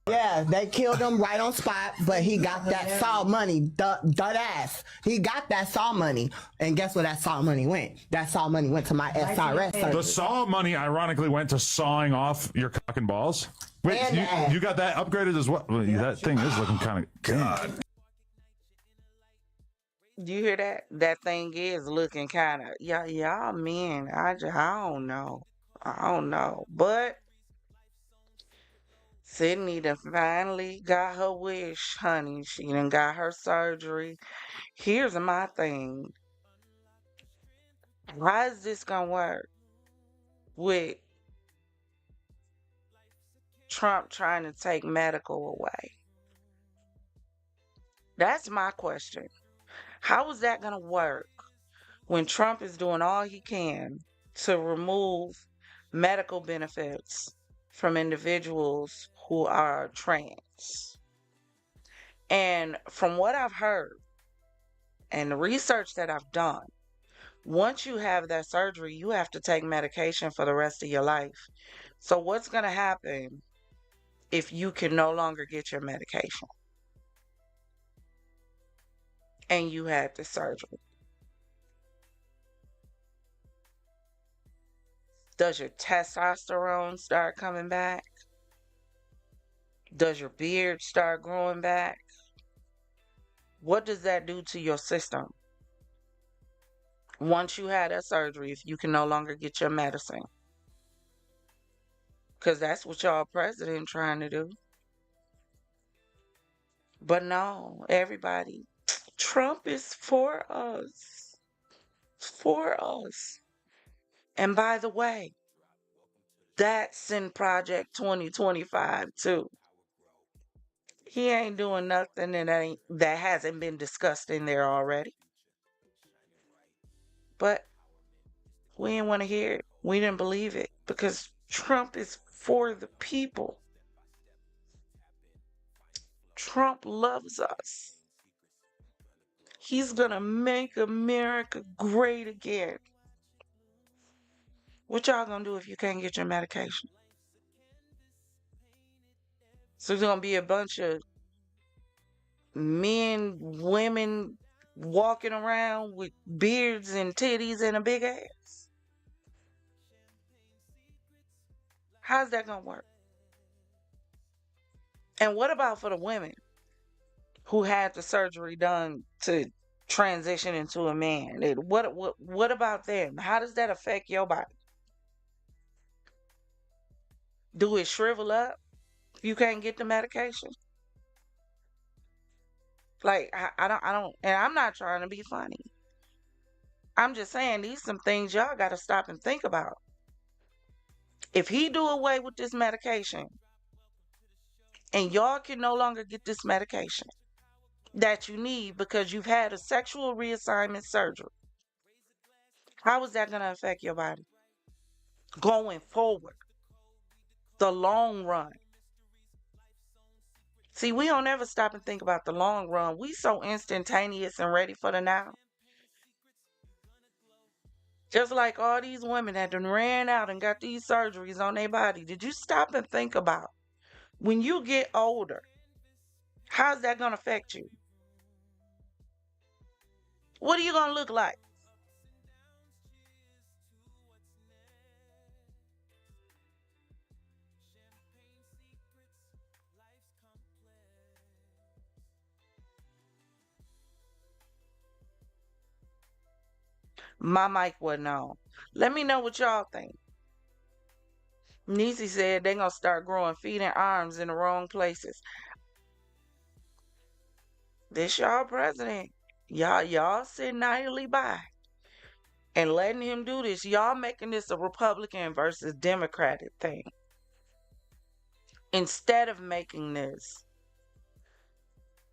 Yeah, they killed him right on spot, but he got that Saw money, dud ass. He got that Saw money, and guess where that Saw money went? That Saw money went to my SRS surgery. The Saw money ironically went to sawing off your cock and balls. Wait, you got that upgraded as well? That thing is looking kind of God. Do you hear that? That thing is looking kind of, y'all men, I don't know. I don't know. But Sidney done finally got her wish, honey. She done got her surgery. Here's my thing. How is this gonna work with Trump trying to take medical away? That's my question. How is that gonna work when Trump is doing all he can to remove medical benefits from individuals who are trans? And from what I've heard and the research that I've done, once you have that surgery, you have to take medication for the rest of your life. So what's going to happen if you can no longer get your medication and you had the surgery? Does your testosterone start coming back? Does your beard start growing back? What does that do to your system once you had that surgery if you can no longer get your medicine? Because that's what y'all president trying to do. But no, everybody, Trump is for us. For us. And by the way, that's in Project 2025 too. He ain't doing nothing that hasn't been discussed in there already. But we didn't want to hear it. We didn't believe it because Trump is for the people. Trump loves us. He's gonna make America great again. What y'all gonna do if you can't get your medication? So there's gonna be a bunch of men, women walking around with beards and titties and a big ass. How's that gonna work? And what about for the women who had the surgery done to transition into a man? What about them? How does that affect your body? Do it shrivel up if you can't get the medication? Like I don't, and I'm not trying to be funny. I'm just saying these some things y'all got to stop and think about. If he do away with this medication and y'all can no longer get this medication that you need because you've had a sexual reassignment surgery, how is that going to affect your body going forward, the long run? See, we don't ever stop and think about the long run. We so instantaneous and ready for the now. Just like all these women that done ran out and got these surgeries on their body. Did you stop and think about when you get older, how's that going to affect you? What are you going to look like? My mic wasn't on. Let me know what y'all think. Niecy said they're going to start growing feet and arms in the wrong places. This y'all president. Y'all sitting idly by and letting him do this. Y'all making this a Republican versus Democratic thing. Instead of making this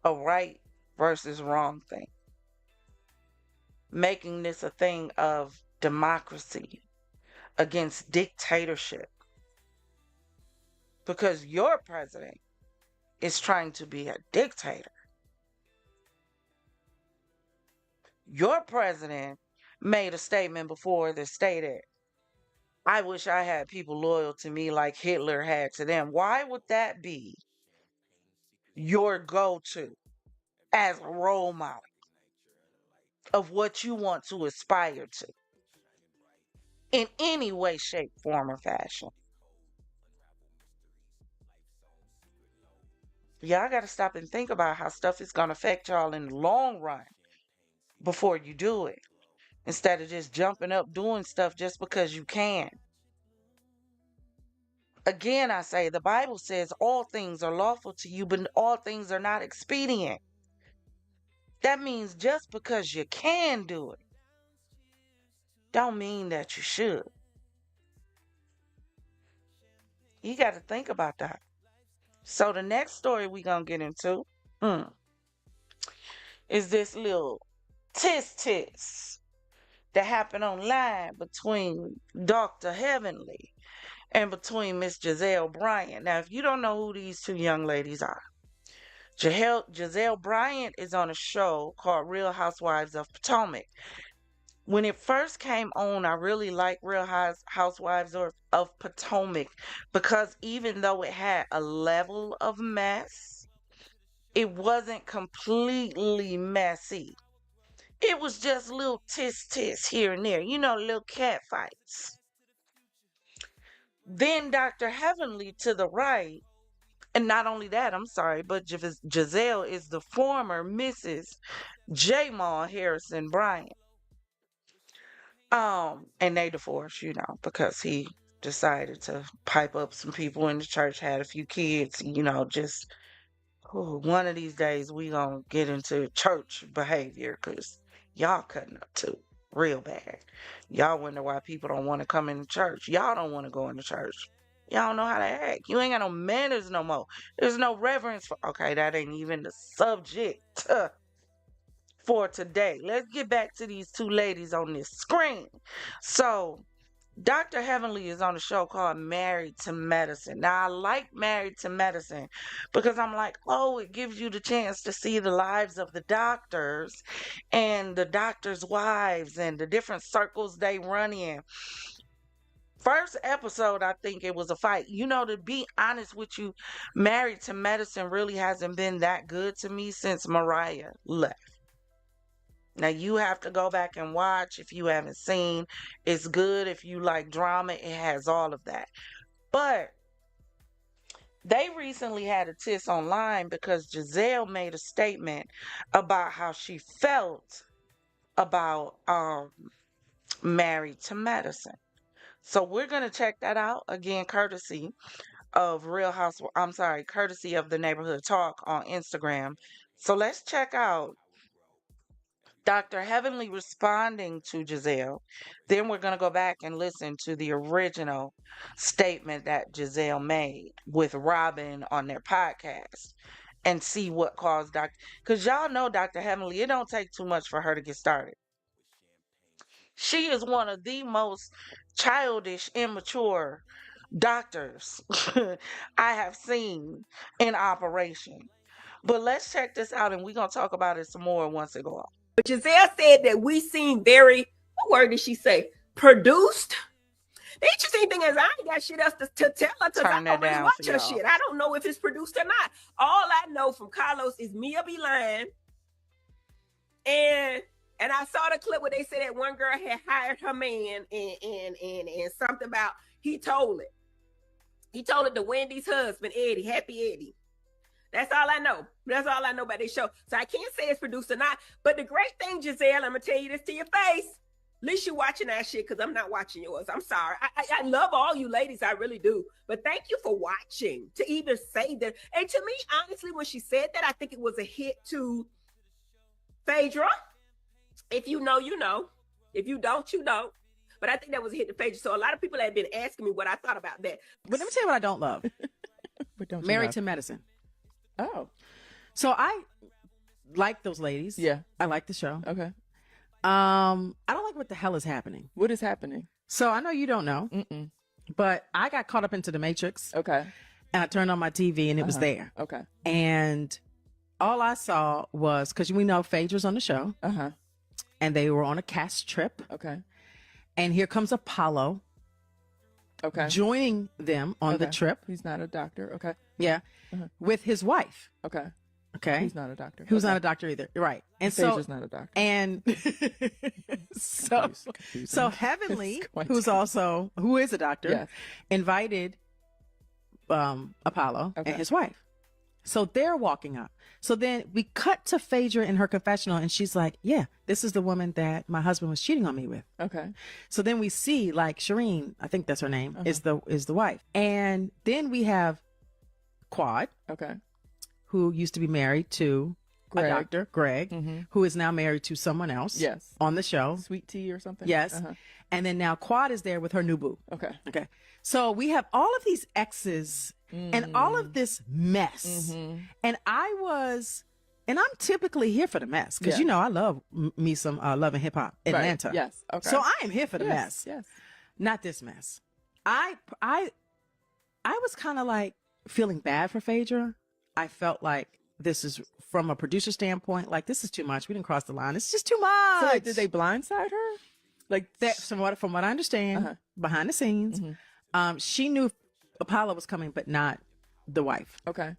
a right versus wrong thing. Making this a thing of democracy against dictatorship. Because your president is trying to be a dictator. Your president made a statement before that stated, I wish I had people loyal to me like Hitler had to them. Why would that be your go-to as a role model of what you want to aspire to in any way, shape, form, or fashion? Y'all got to stop and think about how stuff is going to affect y'all in the long run before you do it. Instead of just jumping up doing stuff just because you can. Again, I say the Bible says all things are lawful to you, but all things are not expedient. That means just because you can do it, don't mean that you should. You got to think about that. So the next story we're going to get into is this little tis that happened online between Dr. Heavenly and between Miss Gizelle Bryant. Now, if you don't know who these two young ladies are, Gizelle Bryant is on a show called Real Housewives of Potomac. When it first came on, I really liked Real Housewives of Potomac because even though it had a level of mess, it wasn't completely messy. It was just little tis here and there, little cat fights. Then Dr. Heavenly to the right, and not only that, I'm sorry, but Gizelle is the former Mrs. Jamal Harrison Bryant. And they divorced, because he decided to pipe up some people in the church, had a few kids, just Ooh, one of these days we gonna get into church behavior because y'all cutting up too, real bad. Y'all wonder why people don't want to come into church. Y'all don't want to go into church. Y'all don't know how to act. You ain't got no manners no more. There's no reverence for. Okay, that ain't even the subject for today. Let's get back to these two ladies on this screen. So, Dr. Heavenly is on a show called Married to Medicine. Now, I like Married to Medicine because I'm like, oh, it gives you the chance to see the lives of the doctors and the doctors' wives and the different circles they run in. First episode, I think it was a fight. You know, to be honest with you, Married to Medicine really hasn't been that good to me since Mariah left. Now you have to go back and watch if you haven't seen. It's good if you like drama. It has all of that. But they recently had a tisk online because Gizelle made a statement about how she felt about Married to Medicine. So we're gonna check that out again, courtesy of courtesy of the Neighborhood Talk on Instagram. So let's check out Dr. Heavenly responding to Gizelle. Then we're going to go back and listen to the original statement that Gizelle made with Robin on their podcast and see what caused because y'all know Dr. Heavenly, it don't take too much for her to get started. She is one of the most childish, immature doctors I have seen in operation. But let's check this out and we're going to talk about it some more once it go off. But Gizelle said that we seem very, what word did she say? Produced? The interesting thing is I ain't got shit else to tell her because I don't really watch her shit. I don't know if it's produced or not. All I know from Carlos is Mia be lying. And I saw the clip where they said that one girl had hired her man and something about he told it. He told it to Wendy's husband, Eddie, Happy Eddie. That's all I know. That's all I know about this show. So I can't say it's produced or not. But the great thing, Gizelle, I'm going to tell you this to your face. At least you're watching that shit because I'm not watching yours. I'm sorry. I love all you ladies. I really do. But thank you for watching to even say that. And to me, honestly, when she said that, I think it was a hit to Phaedra. If you know, you know. If you don't, you don't. But I think that was a hit to Phaedra. So a lot of people have been asking me what I thought about that. But let me tell you what I don't love. Married to Medicine. Oh. So I like those ladies. Yeah. I like the show. Okay. I don't like what the hell is happening. What is happening? So I know you don't know, but I got caught up into the Matrix. Okay. And I turned on my TV and it was there. Okay. And all I saw was, because we know Phaedra's on the show. And they were on a cast trip. Okay. And here comes Apollo. Okay. Joining them on the trip. He's not a doctor. Okay. Yeah. With his wife. Okay. Okay. He's not a doctor. Who's not a doctor either. Right. And Phaedra's not a doctor. And so Heavenly, who is a doctor, invited Apollo and his wife. So they're walking up. So then we cut to Phaedra in her confessional and she's like, yeah, this is the woman that my husband was cheating on me with. Okay. So then we see like Shireen, I think that's her name, is the wife. And then we have Quad. Okay. Who used to be married to a doctor, Greg, who is now married to someone else. Yes. On the show. Sweet Tea or something. Yes. And then now Quad is there with her new boo. Okay. Okay. So we have all of these exes and all of this mess. And I'm typically here for the mess because, you know, I love me some Love and Hip Hop Atlanta. Right. Yes. Okay. So I am here for the mess. Yes. Not this mess. I was kind of like feeling bad for Phaedra. I felt like this is from a producer standpoint, like this is too much. We didn't cross the line. It's just too much. So like, did they blindside her? Like that, from what I understand, behind the scenes, she knew Apollo was coming, but not the wife. Okay.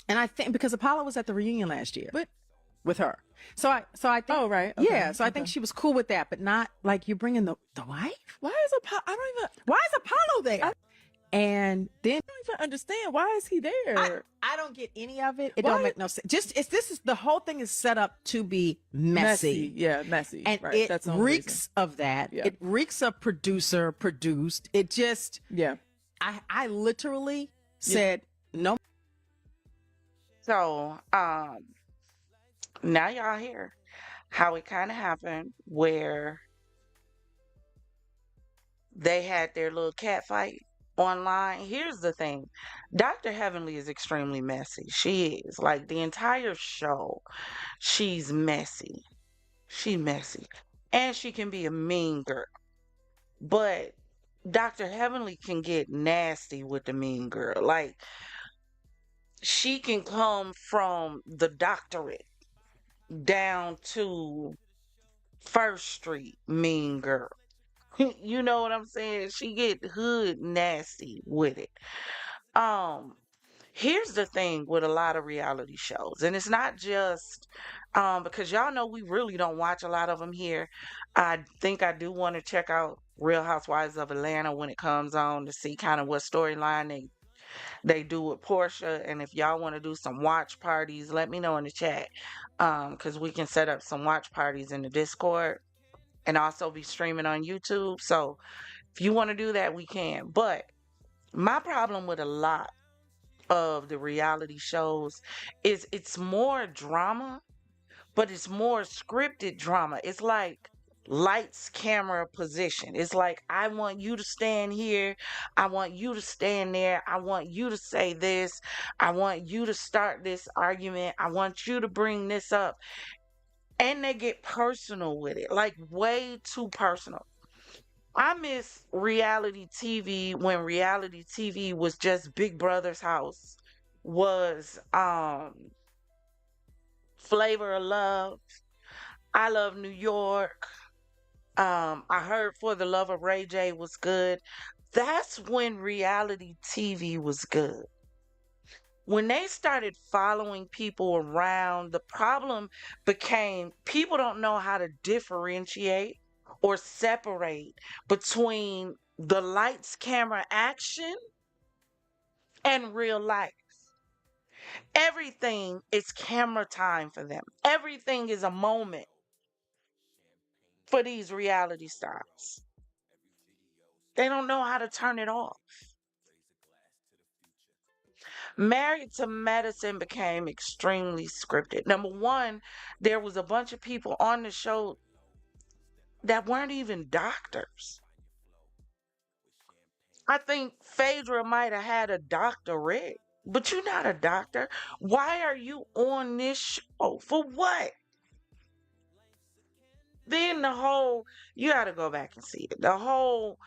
And I think because Apollo was at the reunion last year, but with her. So I think. Oh right. Okay. Yeah. So I think she was cool with that, but not like you're bringing the wife. Why is Apollo? Why is Apollo there? And then I don't even understand. Why is he there? I don't get any of it. It don't make no sense. This is the whole thing is set up to be messy. Yeah, messy. And right. it That's reeks of that. Yeah. It reeks of producer produced. It just I literally said no. So, now y'all hear how it kind of happened where they had their little cat fight online. Here's the thing. Dr. Heavenly is extremely messy. She is. Like the entire show, she's messy. She messy. And she can be a mean girl. But Dr. Heavenly can get nasty with the mean girl. Like she can come from the doctorate down to First Street mean girl. You know what I'm saying? She get hood nasty with it. Um, Here's the thing with a lot of reality shows, and it's not just because y'all know we really don't watch a lot of them here. I think I do want to check out Real Housewives of Atlanta when it comes on to see kind of what storyline they do with Portia. And if y'all want to do some watch parties, let me know in the chat because we can set up some watch parties in the Discord and also be streaming on YouTube. So if you want to do that, we can. But my problem with a lot of the reality shows is it's more drama, but it's more scripted drama. It's like lights, camera, position. It's like, I want you to stand here. I want you to stand there. I want you to say this. I want you to start this argument. I want you to bring this up. And they get personal with it, like way too personal. I miss reality TV when reality TV was just Big Brother's house, was Flavor of Love, I Love New York. I heard For the Love of Ray J was good. That's when reality TV was good. When they started following people around, the problem became people don't know how to differentiate or separate between the lights, camera, action and real life. Everything is camera time for them. Everything is a moment for these reality stars. They don't know how to turn it off. Married to Medicine became extremely scripted. Number one, there was a bunch of people on the show that weren't even doctors. I think Phaedra might have had a doctorate, but you're not a doctor. Why are you on this show? For what? Then you got to go back and see it. The whole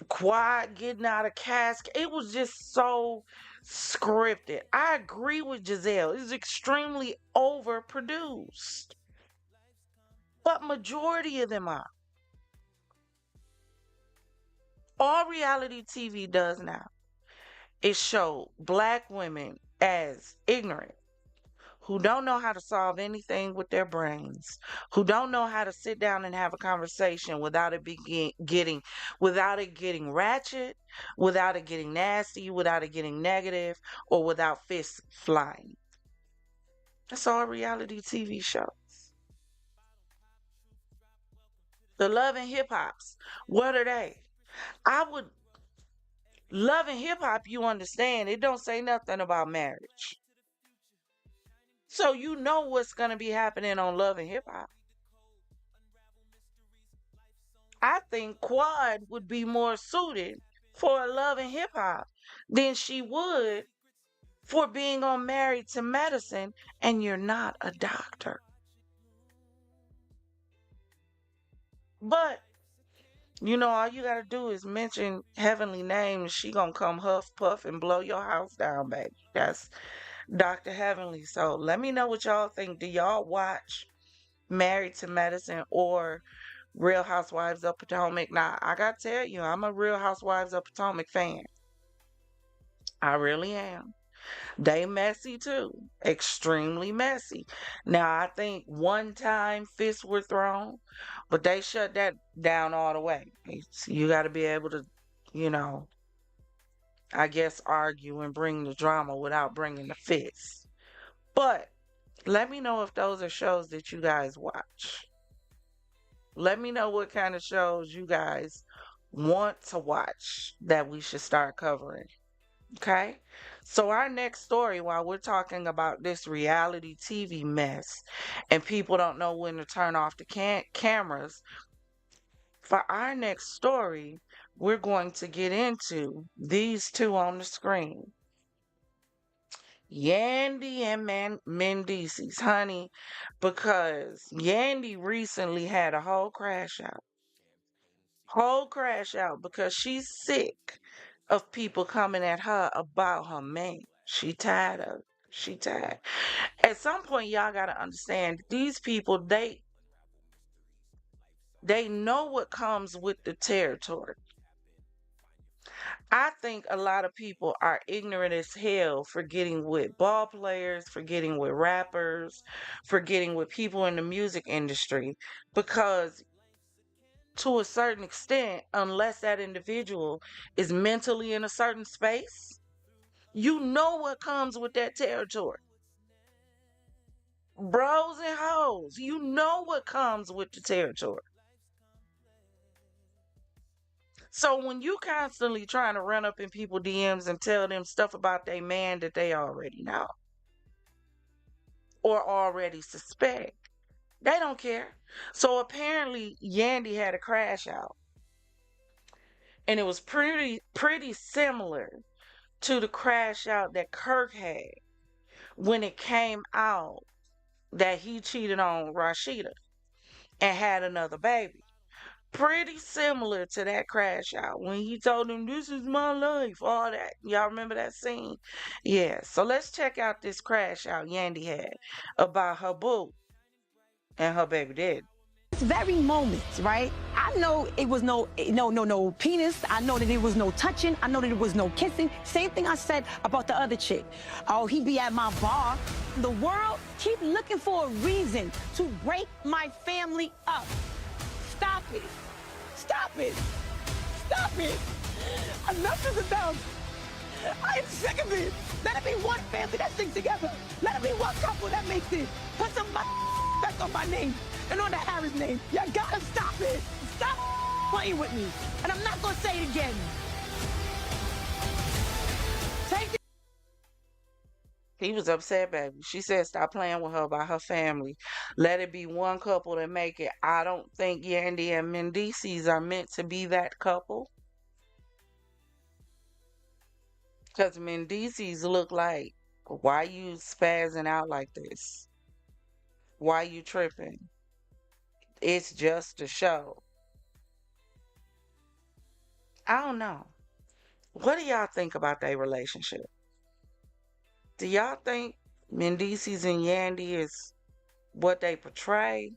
Quad getting out of casket, it was just so scripted. I agree with Gizelle. It's extremely overproduced. But majority of them are. All reality TV does now is show black women as ignorant, who don't know how to solve anything with their brains, who don't know how to sit down and have a conversation without it without it getting ratchet, without it getting nasty, without it getting negative, or without fists flying. That's all reality TV shows. The Love and Hip Hops, what are they? Love and Hip Hop, you understand, it don't say nothing about marriage. So you know what's going to be happening on Love and Hip Hop. I think Quad would be more suited for Love and Hip Hop than she would for being on Married to Medicine, and you're not a doctor. But all you gotta do is mention Heavenly Name, she gonna come huff puff and blow your house down, baby. That's Dr. Heavenly. So let me know what y'all think. Do y'all watch Married to Medicine or Real Housewives of Potomac? Now, I gotta tell you, I'm a Real Housewives of Potomac fan. I really am. They messy too. Extremely messy. Now, I think one time fists were thrown, but they shut that down all the way. You got to be able to, I guess, argue and bring the drama without bringing the fists. But let me know if those are shows that you guys watch. Let me know what kind of shows you guys want to watch that we should start covering. Okay. So our next story, while we're talking about this reality TV mess and people don't know when to turn off the cameras, for our next story, we're going to get into these two on the screen. Yandy and Mendices, honey, because Yandy recently had a whole crash out. Whole crash out because she's sick of people coming at her about her man. She tired of it. She tired. At some point, y'all gotta understand these people, they know what comes with the territory. I think a lot of people are ignorant as hell for getting with ball players, for getting with rappers, for getting with people in the music industry, because to a certain extent, unless that individual is mentally in a certain space, you know what comes with that territory. Bros and hoes, you know what comes with the territory. So when you constantly trying to run up in people DMs and tell them stuff about their man that they already know or already suspect, they don't care. So apparently Yandy had a crash out. And it was pretty similar to the crash out that Kirk had when it came out that he cheated on Rashida and had another baby. Pretty similar to that crash out when he told him, "This is my life," all that. Y'all remember that scene? Yeah. So let's check out this crash out Yandy had about her boo and her baby daddy. This very moment, right? I know it was no penis. I know that it was no touching. I know that it was no kissing. Same thing I said about the other chick. Oh, he be at my bar. The world keep looking for a reason to break my family up. Stop it. Stop it. Stop it. Enough is enough. I am sick of it. Let it be one family that sticks together. Let it be one couple that makes it. Put some back on my name and on the Harris name. You gotta stop it. Stop playing with me. And I'm not gonna say it again. Take it. He was upset, baby. She said stop playing with her about her family. Let it be one couple that make it. I don't think Yandy and Mendices are meant to be that couple. Because Mendices look like, why you spazzing out like this? Why you tripping? It's just a show. I don't know. What do y'all think about their relationship? Do y'all think Mendices and Yandy is what they portray?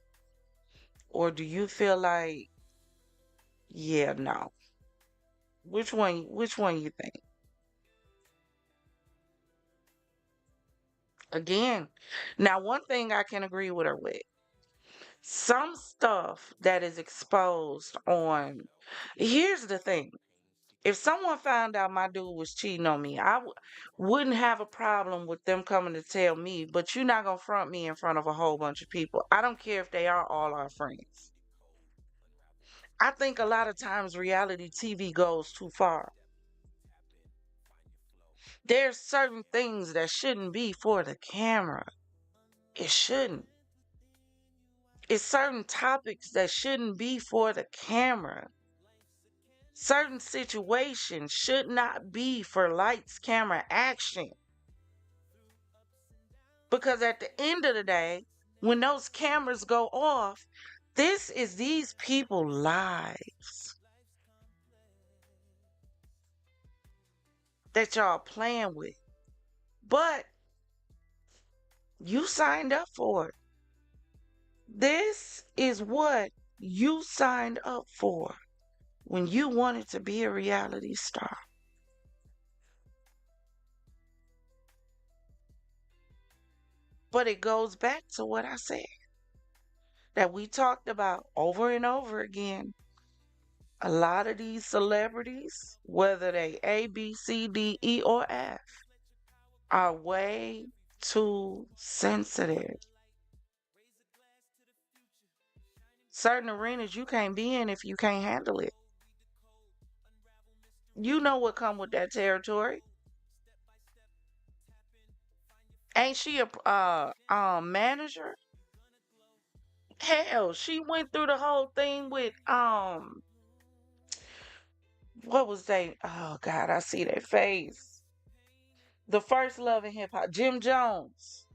Or do you feel like, yeah, no? Which one you think? Again, now one thing I can agree with her with. Some stuff that is exposed on, here's the thing. If someone found out my dude was cheating on me, I wouldn't have a problem with them coming to tell me, but you're not going to front me in front of a whole bunch of people. I don't care if they are all our friends. I think a lot of times reality TV goes too far. There's certain things that shouldn't be for the camera. It shouldn't. It's certain topics that shouldn't be for the camera. Certain situations should not be for lights, camera, action. Because at the end of the day, when those cameras go off, this is these people's lives that y'all playing with. But you signed up for it. This is what you signed up for when you wanted to be a reality star. But it goes back to what I said that we talked about over and over again. A lot of these celebrities, whether they A, B, C, D, E, or F, are way too sensitive. Certain arenas you can't be in if you can't handle it. You know what come with that territory. Ain't she a manager? Hell, she went through the whole thing with what was they? Oh God, I see their face. The first love in hip hop, Jim Jones,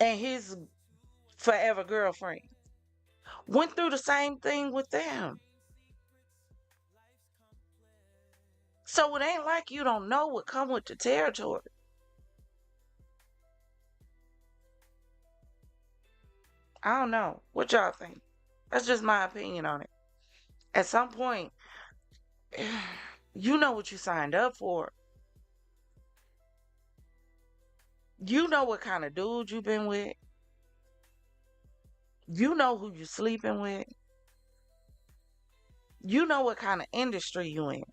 and his forever girlfriend went through the same thing with them. So it ain't like you don't know what come with the territory. I don't know. What y'all think? That's just my opinion on it. At some point, you know what you signed up for. You know what kind of dude you've been with. You know who you sleeping with. You know what kind of industry you in.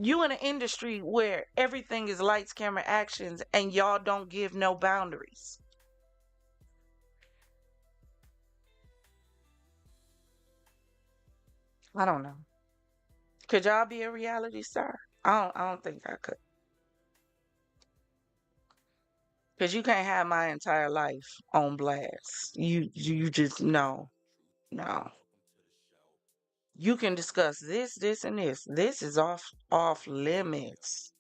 You in an industry where everything is lights, camera, actions, and y'all don't give no boundaries. I don't know. Could y'all be a reality star? I don't think I could. Cause you can't have my entire life on blast. You just no. No. You can discuss this, and this. This is off limits.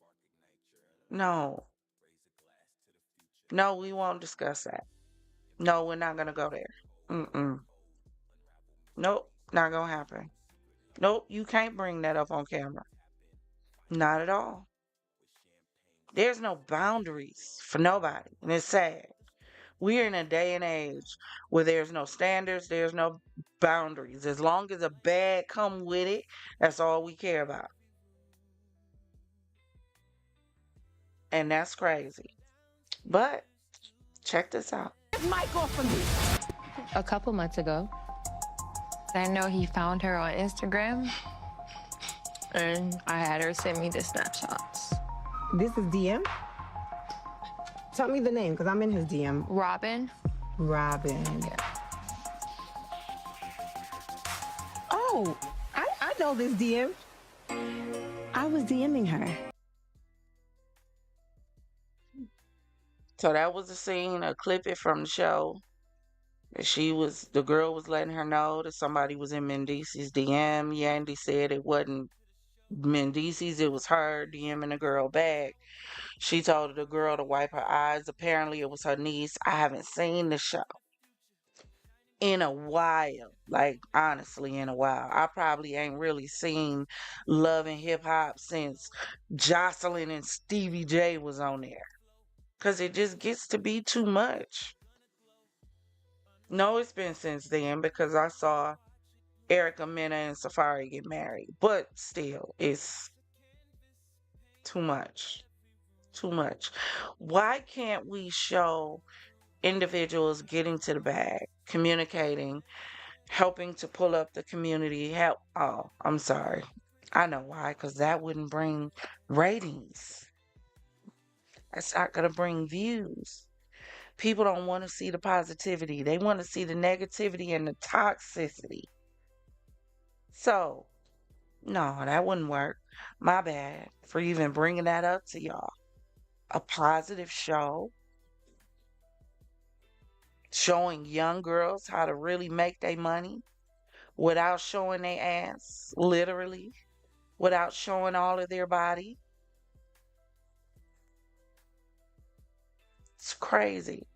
No. No, we won't discuss that. No, we're not gonna go there. Mm-mm. Nope, not gonna happen. Nope, you can't bring that up on camera. Not at all. There's no boundaries for nobody. And it's sad. We're in a day and age where there's no standards, there's no boundaries. As long as a bag come with it, that's all we care about. And that's crazy. But check this out. Mic off for me. A couple months ago. I know he found her on Instagram, and I had her send me the snapshots. This is DM? Tell me the name, because I'm in his DM. Robin. Robin. Yeah. Oh, I know this DM. I was DMing her. So that was the scene, a clip it from the show. The girl was letting her know that somebody was in Mendici's DM. Yandy said it wasn't Mendici's, it was her DMing the girl back. She told the girl to wipe her eyes. Apparently it was her niece. I haven't seen the show in a while. Like, honestly, in a while. I probably ain't really seen Love and Hip Hop since Jocelyn and Stevie J was on there. Because it just gets to be too much. No, it's been since then because I saw Erica Mena and Safari get married. But still, it's too much. Too much. Why can't we show individuals getting to the bag, communicating, helping to pull up the community? Oh, I'm sorry. I know why, because that wouldn't bring ratings. That's not going to bring views. People don't want to see the positivity. They want to see the negativity and the toxicity. So, no, that wouldn't work. My bad for even bringing that up to y'all. A positive show showing young girls how to really make their money without showing their ass, literally, without showing all of their body. It's crazy.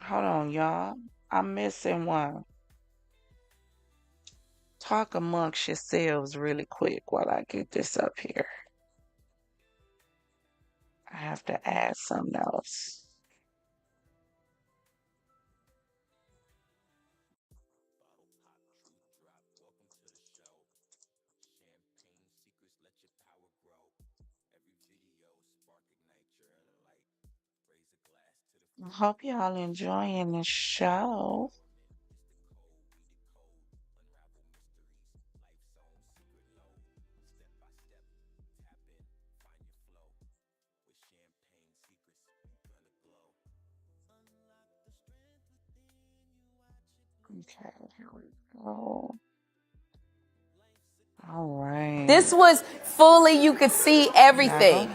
Hold on, y'all. I'm missing one. Talk amongst yourselves really quick while I get this up here. I have to add something else. I hope y'all enjoying the show. Okay, here we go. All right. This was fully, you could see everything.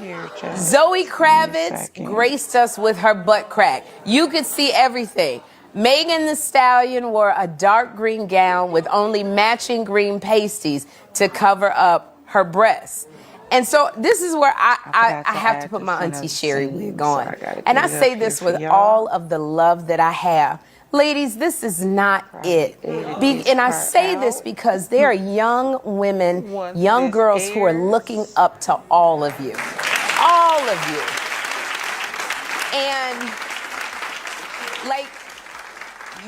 Zoe Kravitz graced us with her butt crack. You could see everything. Megan Thee Stallion wore a dark green gown with only matching green pasties to cover up her breasts. And so this is where I have to put my Auntie Sherry wig on. And I say this with all of the love that I have. Ladies, this is not it. And I say this because there are young women, young girls who are looking up to all of you. All of you. And, like,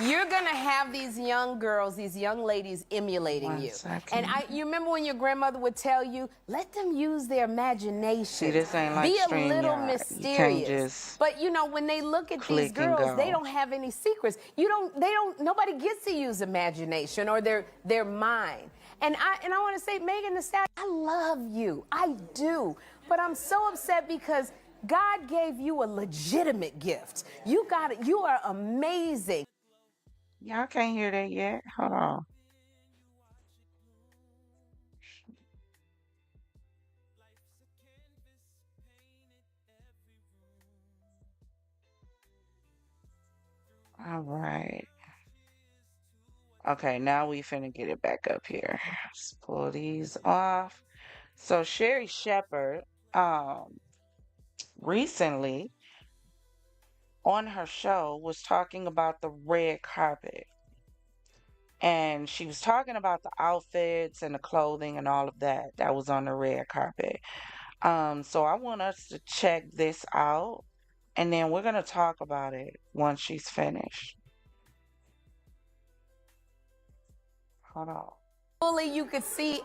you're going to have these young girls, these young ladies emulating you. And you remember when your grandmother would tell you, let them use their imagination. See, this ain't like be a StreamYard. little You can't mysterious. just But you know, when they look at these girls, they don't have any secrets. Nobody gets to use imagination or their mind. And I want to say, Megan Thee Stallion, I love you. I do. But I'm so upset because God gave you a legitimate gift. You got it. You are amazing. Y'all can't hear that yet. Hold on. All right. Okay, now we finna get it back up here. Let's pull these off. So Sherry Shepherd, recently on her show was talking about the red carpet. And she was talking about the outfits and the clothing and all of that was on the red carpet. So I want us to check this out, and then we're gonna talk about it once she's finished. Hold on. Fully, you could see.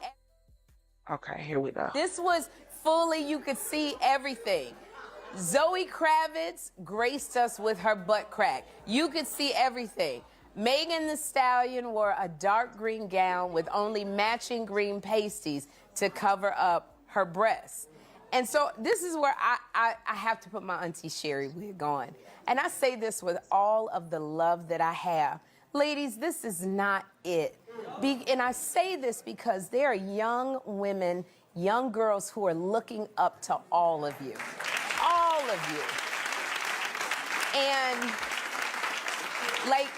Okay, here we go. This was fully, you could see everything. Zoe Kravitz graced us with her butt crack. You could see everything. Megan Thee Stallion wore a dark green gown with only matching green pasties to cover up her breasts. And so this is where I have to put my Auntie Sherry wig on. And I say this with all of the love that I have. Ladies, this is not it. And I say this because there are young women, young girls who are looking up to all of you. All of you. And, like,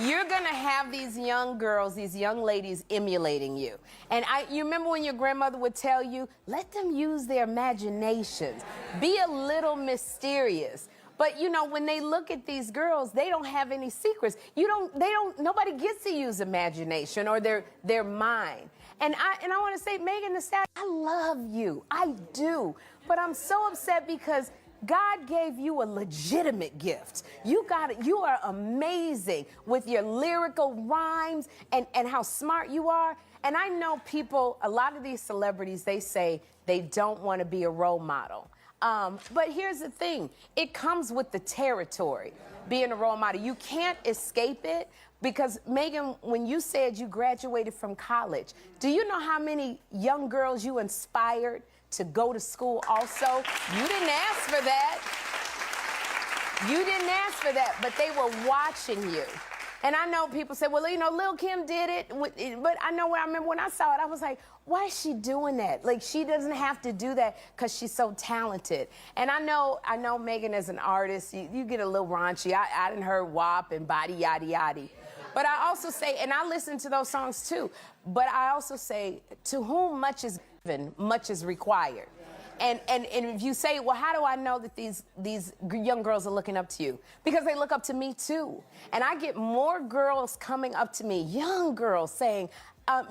you're going to have these young girls, these young ladies emulating you. And you remember when your grandmother would tell you, let them use their imaginations. Be a little mysterious. But, you know, when they look at these girls, they don't have any secrets. Nobody gets to use imagination or their mind. And I want to say, Megan Thee Stallion, I love you. I do. But I'm so upset because God gave you a legitimate gift. You got it. You are amazing with your lyrical rhymes and how smart you are. And I know people, a lot of these celebrities, they say they don't want to be a role model. But here's the thing. It comes with the territory, being a role model. You can't escape it because, Megan, when you said you graduated from college, do you know how many young girls you inspired to go to school also? You didn't ask for that. You didn't ask for that, but they were watching you. And I know people say, well, you know, Lil' Kim did it. But I remember when I saw it, I was like, why is she doing that? Like, she doesn't have to do that because she's so talented. And I know Megan as an artist, you get a little raunchy. I didn't heard WAP and Body Yaddy Yaddy. But I also say, and I listen to those songs too, but I also say, to whom much is given, much is required. And if you say, well, how do I know that these young girls are looking up to you? Because they look up to me too. And I get more girls coming up to me, young girls saying,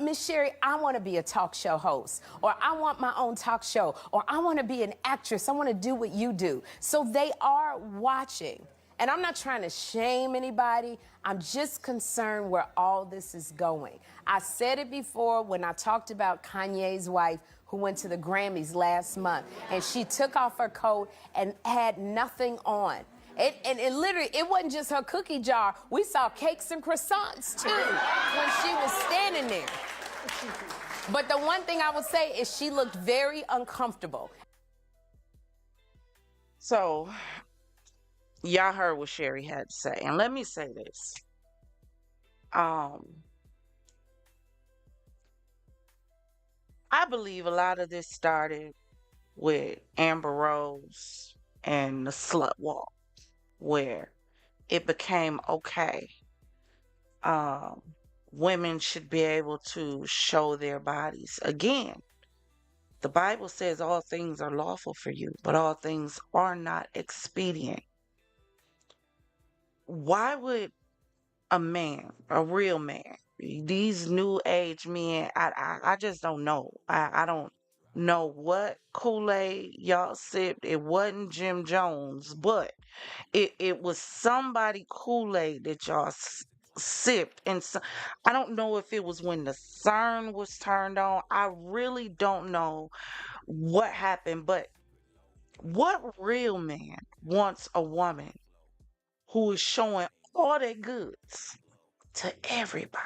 Miss Sherry, I want to be a talk show host, or I want my own talk show, or I want to be an actress. I want to do what you do. So they are watching. And I'm not trying to shame anybody. I'm just concerned where all this is going. I said it before when I talked about Kanye's wife who went to the Grammys last month, and she took off her coat and had nothing on. And it literally, it wasn't just her cookie jar. We saw cakes and croissants, too, when she was standing there. But the one thing I would say is she looked very uncomfortable. So, y'all heard what Sherry had to say. And let me say this. I believe a lot of this started with Amber Rose and the slut walk, where it became okay. Um, Women should be able to show their bodies. Again, the Bible says all things are lawful for you, but all things are not expedient. Why would a man, a real man, these new age men, I just don't know. I don't know what Kool-Aid y'all sipped. It wasn't Jim Jones, but it was somebody Kool-Aid that y'all sipped. And so, I don't know if it was when the CERN was turned on. I really don't know what happened, but what real man wants a woman who is showing all their goods to everybody?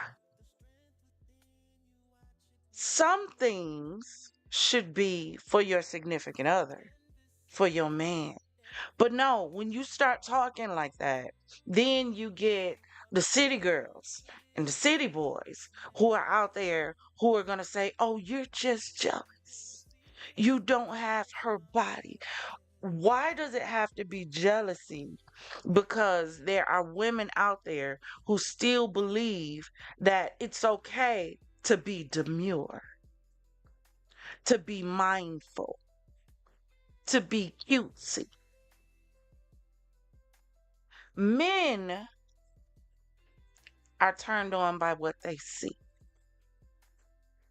Some things should be for your significant other, for your man. But no, when you start talking like that, then you get the city girls and the city boys who are out there who are going to say, oh, you're just jealous. You don't have her body. Why does it have to be jealousy? Because there are women out there who still believe that it's okay to be demure, to be mindful, to be cutesy. Men are turned on by what they see.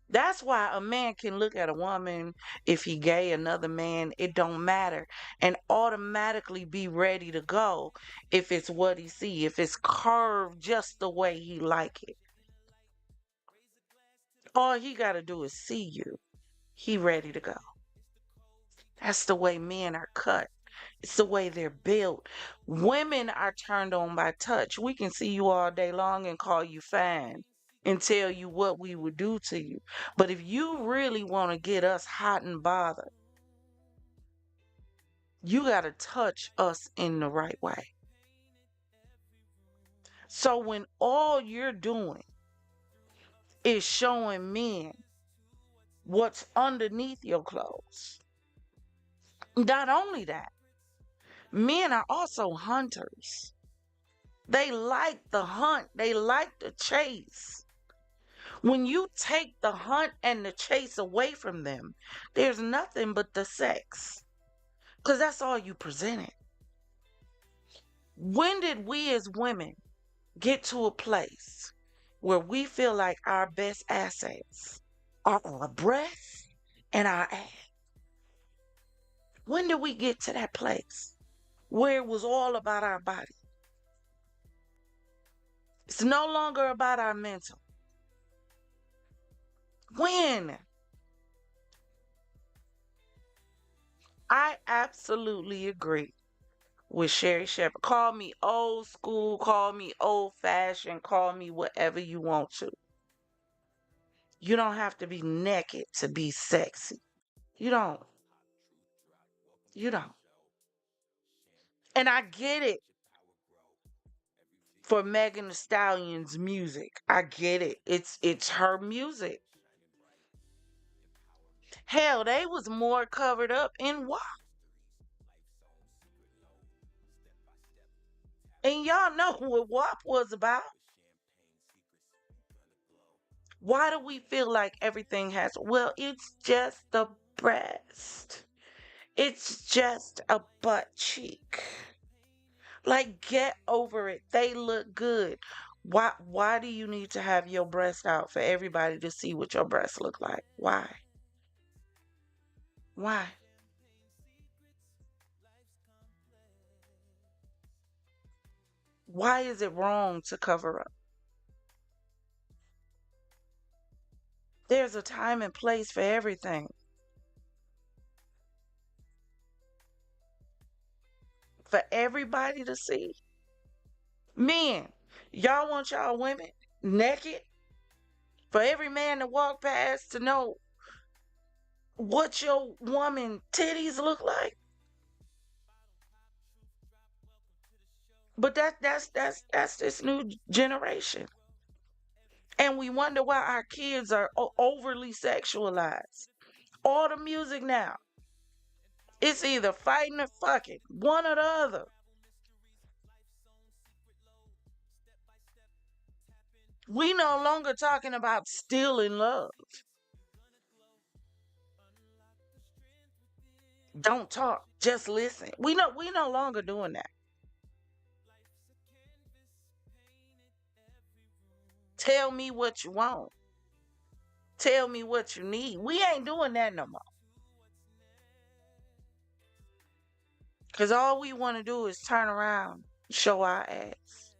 That's why a man can look at a woman, if he gay, another man, it don't matter, and automatically be ready to go if it's what he see, if it's curved just the way he like it. All he got to do is see you. He ready to go. That's the way men are cut. It's the way they're built. Women are turned on by touch. We can see you all day long and call you fine and tell you what we would do to you. But if you really want to get us hot and bothered, you got to touch us in the right way. So when all you're doing is showing men what's underneath your clothes, not only that, men are also hunters. They like the hunt. They like the chase. When you take the hunt and the chase away from them, there's nothing but the sex. Because that's all you presented. When did we as women get to a place where we feel like our best assets are our breath and our ass? When did we get to that place where it was all about our body? It's no longer about our mental. When? I absolutely agree with Sherry Shepherd. Call me old school, call me old fashioned, call me whatever you want to. You don't have to be naked to be sexy. You don't. You don't. And I get it for Megan Thee Stallion's music. I get it. It's her music. Hell, they was more covered up in WAP. And y'all know what WAP was about. Why do we feel like everything has, well, it's just the breast. It's just a butt cheek. Like, get over it. They look good. Why do you need to have your breast out for everybody to see what your breasts look like? Why? Why? Why is it wrong to cover up? There's a time and place for everything. For everybody to see. Men, y'all want y'all women naked? For every man to walk past to know what your woman titties look like? But that's this new generation. And we wonder why our kids are overly sexualized. All the music now. It's either fighting or fucking. One or the other. We no longer talking about still in love. Don't talk, just listen. We no longer doing that. Tell me what you want. Tell me what you need. We ain't doing that no more. Because all we want to do is turn around, show our ass.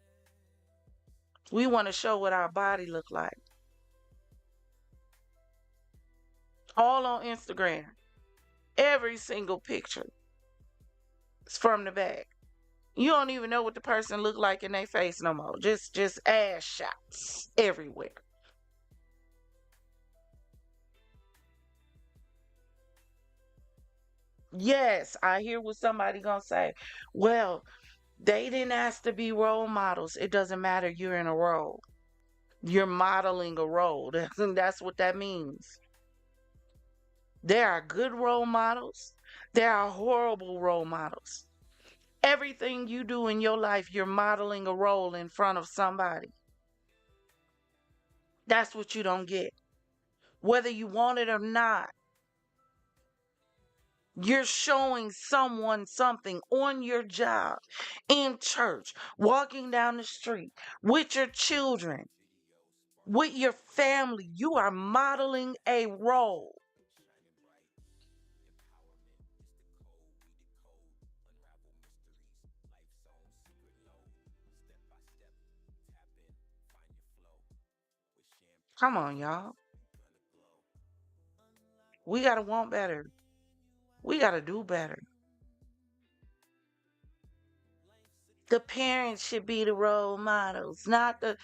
We want to show what our body look like. All on Instagram. Every single picture is from the back. You don't even know what the person look like in their face no more. Just ass shots everywhere. Yes, I hear what somebody gonna say. Well, they didn't ask to be role models. It doesn't matter. You're in a role. You're modeling a role. That's what that means. There are good role models. There are horrible role models. Everything you do in your life, you're modeling a role in front of somebody. That's what you don't get. Whether you want it or not, you're showing someone something on your job, in church, walking down the street, with your children, with your family. You are modeling a role. Come on, y'all. We got to want better. We got to do better. The parents should be the role models, not the.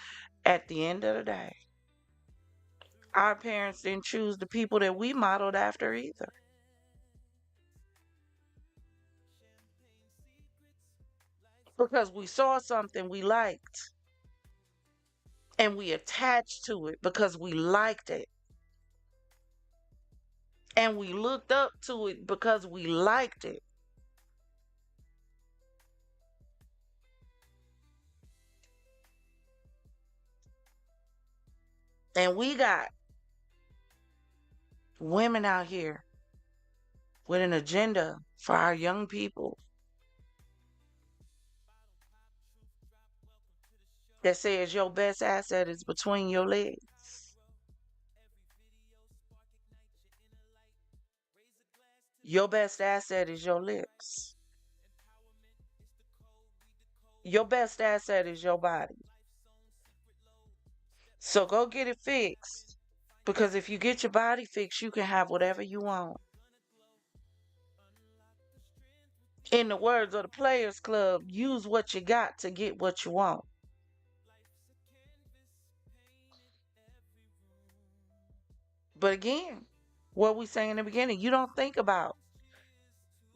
At the end of the day, our parents didn't choose the people that we modeled after either. Because we saw something we liked and we attached to it because we liked it. And we looked up to it because we liked it. And we got women out here with an agenda for our young people that says your best asset is between your legs. Your best asset is your lips. Your best asset is your body. So go get it fixed. Because if you get your body fixed, you can have whatever you want. In the words of the Players Club, use what you got to get what you want. But again, what we say in the beginning, you don't think about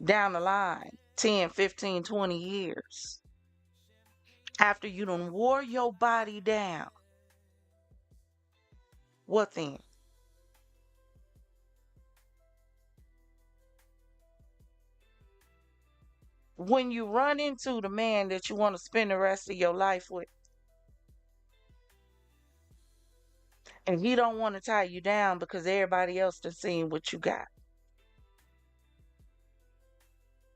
down the line, 10, 15, 20 years. After you done wore your body down, what then? When you run into the man that you want to spend the rest of your life with, and he don't want to tie you down because everybody else done seen what you got.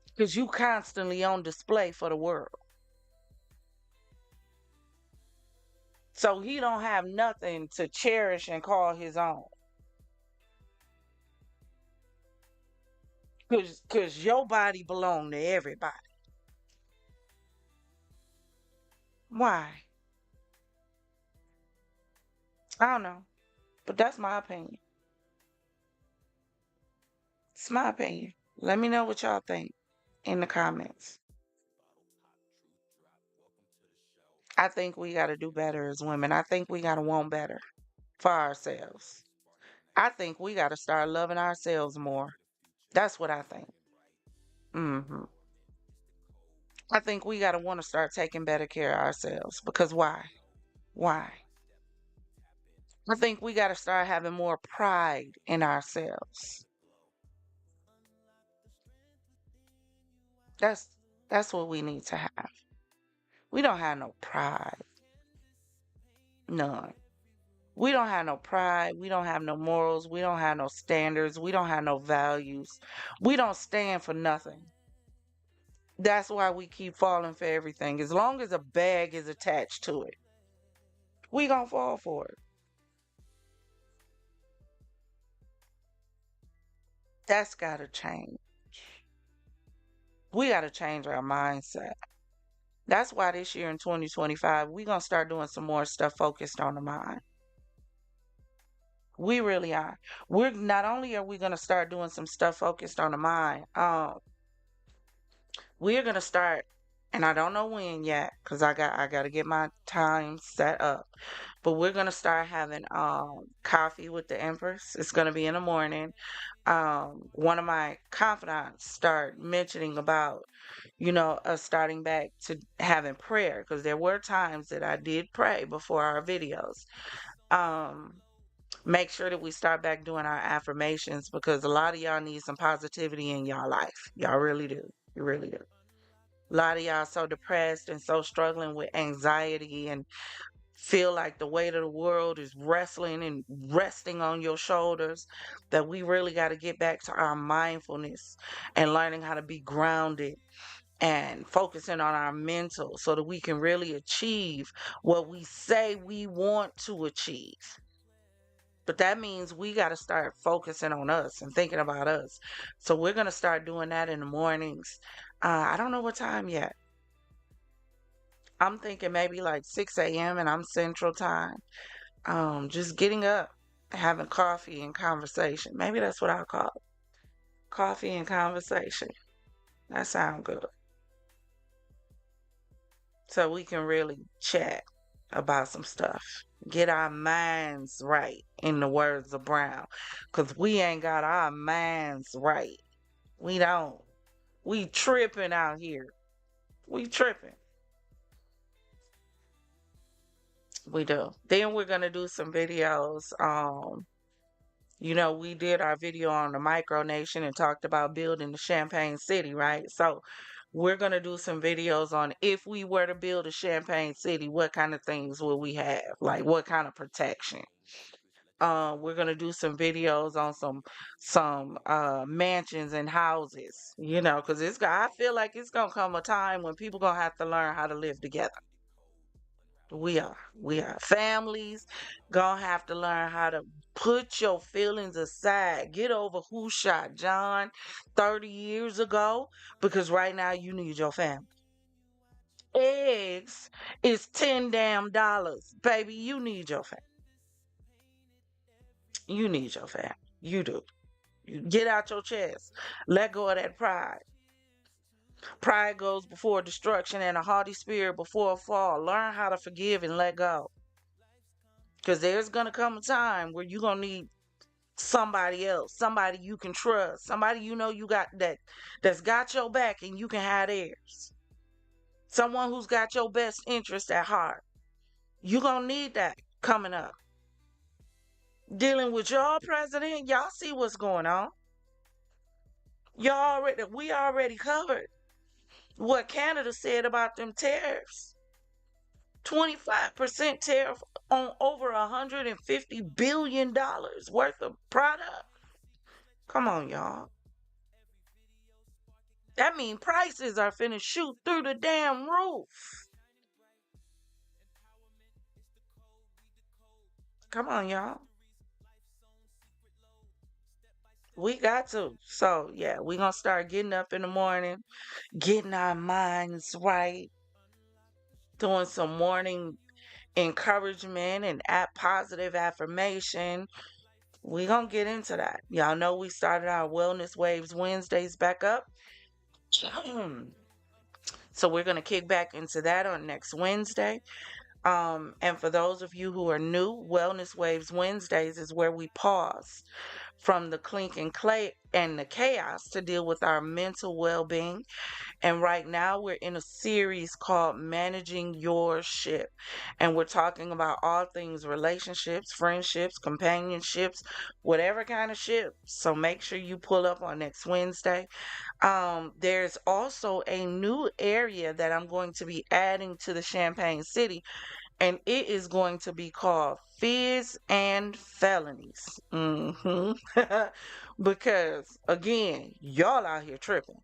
Because you constantly on display for the world. So he don't have nothing to cherish and call his own. Because your body belong to everybody. Why? I don't know. But that's my opinion. It's my opinion. Let me know what y'all think in the comments. I think we got to do better as women. I think we got to want better for ourselves. I think we got to start loving ourselves more. That's what I think. I think we got to want to start taking better care of ourselves. Because why? Why? I think we got to start having more pride in ourselves. That's what we need to have. We don't have no pride. None. We don't have no pride. We don't have no morals. We don't have no standards. We don't have no values. We don't stand for nothing. That's why we keep falling for everything. As long as a bag is attached to it, we gonna fall for it. That's gotta change. We gotta change our mindset. That's why this year in 2025, we gonna start doing some more stuff focused on the mind. We really are. We're not only are we gonna start doing some stuff focused on the mind, we're gonna start, and I don't know when yet, because I gotta get my time set up. But we're gonna start having coffee with the Empress. It's gonna be in the morning. One of my confidants start mentioning about, us starting back to having prayer, because there were times that I did pray before our videos. Make sure that we start back doing our affirmations, because a lot of y'all need some positivity in y'all life. Y'all really do. You really do. A lot of y'all so depressed and so struggling with anxiety and feel like the weight of the world is wrestling and resting on your shoulders, that we really got to get back to our mindfulness and learning how to be grounded and focusing on our mental so that we can really achieve what we say we want to achieve. But that means we got to start focusing on us and thinking about us. So we're going to start doing that in the mornings. I don't know what time yet. I'm thinking maybe like 6 a.m. and I'm Central Time. Just getting up, having coffee and conversation. Maybe that's what I'll call it. Coffee and conversation. That sounds good. So we can really chat about some stuff. Get our minds right, in the words of Brown. Because we ain't got our minds right. We don't. We tripping out here. We tripping. We do. Then we're going to do some videos. We did our video on the micronation and talked about building the Champagne City, right? So we're going to do some videos on, if we were to build a Champagne City, what kind of things will we have? Like, what kind of protection? We're going to do some videos on some mansions and houses, because I feel like it's going to come a time when people going to have to learn how to live together. We are. Families gonna have to learn how to put your feelings aside. Get over who shot John 30 years ago, because right now you need your family. Eggs is $10 damn. Baby, you need your family. You need your family. You do. You get out your chest. Let go of that pride. Pride goes before destruction, and a haughty spirit before a fall. Learn how to forgive and let go. Because there's going to come a time where you're going to need somebody else, somebody you can trust, somebody you got that's got your back and you can have theirs. Someone who's got your best interest at heart. You're going to need that coming up. Dealing with your president, y'all see what's going on. We already covered what Canada said about them tariffs. 25% tariff on over $150 billion worth of product. Come on, y'all. That means prices are finna shoot through the damn roof. Come on, y'all. We got to. So, yeah, we gonna start getting up in the morning, getting our minds right, doing some morning encouragement and positive affirmation. We gonna get into that. Y'all know we started our Wellness Waves Wednesdays back up. So we're gonna kick back into that on next Wednesday. And for those of you who are new, Wellness Waves Wednesdays is where we pause from the clink and clay and the chaos to deal with our mental well-being. And right now we're in a series called Managing Your Ship. And we're talking about all things relationships, friendships, companionships, whatever kind of ship. So make sure you pull up on next Wednesday. There's also a new area that I'm going to be adding to the Champaign City, and it is going to be called Fizz and Felonies. Because again, y'all out here tripping.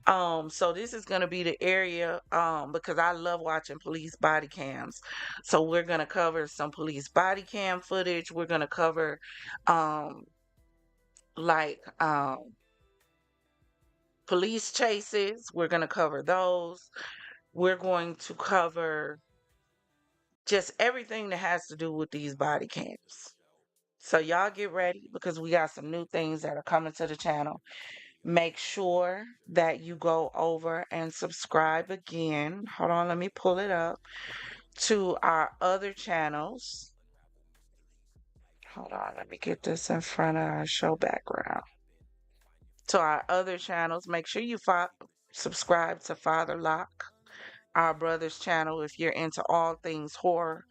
So this is going to be the area, because I love watching police body cams. So we're going to cover some police body cam footage. We're going to cover like police chases. We're going to cover those. We're going to cover just everything that has to do with these body cams. So y'all get ready because we got some new things that are coming to the channel. Make sure that you go over and subscribe again. Hold on, let me pull it up to our other channels. Hold on, let me get this in front of our show background. To our other channels, make sure you subscribe to Father Locke, our brother's channel, if you're into all things horror.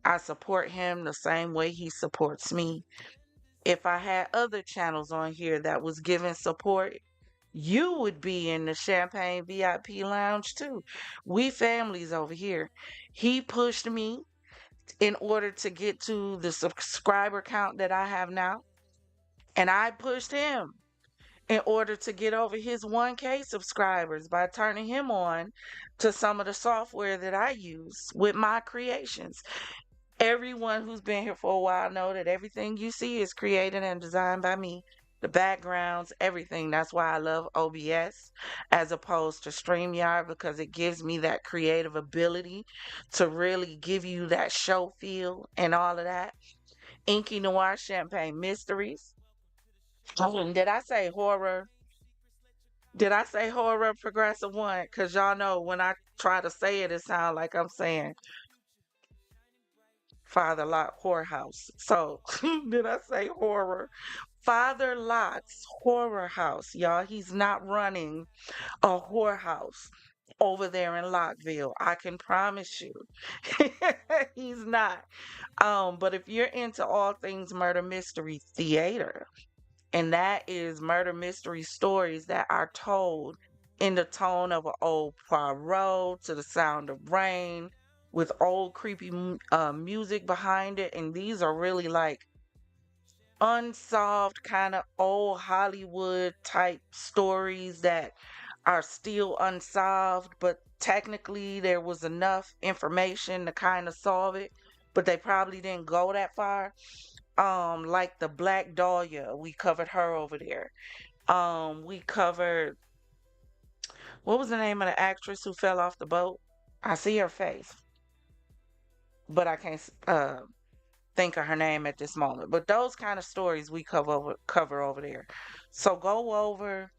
I support him the same way he supports me. If I had other channels on here that was giving support, you would be in the Champagne VIP lounge too. We families over here. He pushed me in order to get to the subscriber count that I have now. And I pushed him in order to get over his 1K subscribers by turning him on to some of the software that I use with my creations. Everyone who's been here for a while know that everything you see is created and designed by me. The backgrounds, everything. That's why I love OBS as opposed to StreamYard, because it gives me that creative ability to really give you that show feel and all of that. Inky Noir Champagne Mysteries. Did I say horror? Did I say horror progressive one? Because y'all know when I try to say it, it sounds like I'm saying Father Lot Whorehouse. So, did I say horror? Father Lot's Horror House, y'all. He's not running a whorehouse over there in Lockville. I can promise you. He's not. But if you're into all things murder mystery theater, and that is murder mystery stories that are told in the tone of an old Poirot to the sound of rain, with old creepy music behind it. And these are really like unsolved kind of old Hollywood type stories that are still unsolved, but technically there was enough information to kind of solve it, but they probably didn't go that far. Like the Black Dahlia, we covered her over there. We covered, what was the name of the actress who fell off the boat? I see her face, but I can't think of her name at this moment. But those kind of stories we cover over there. So go over.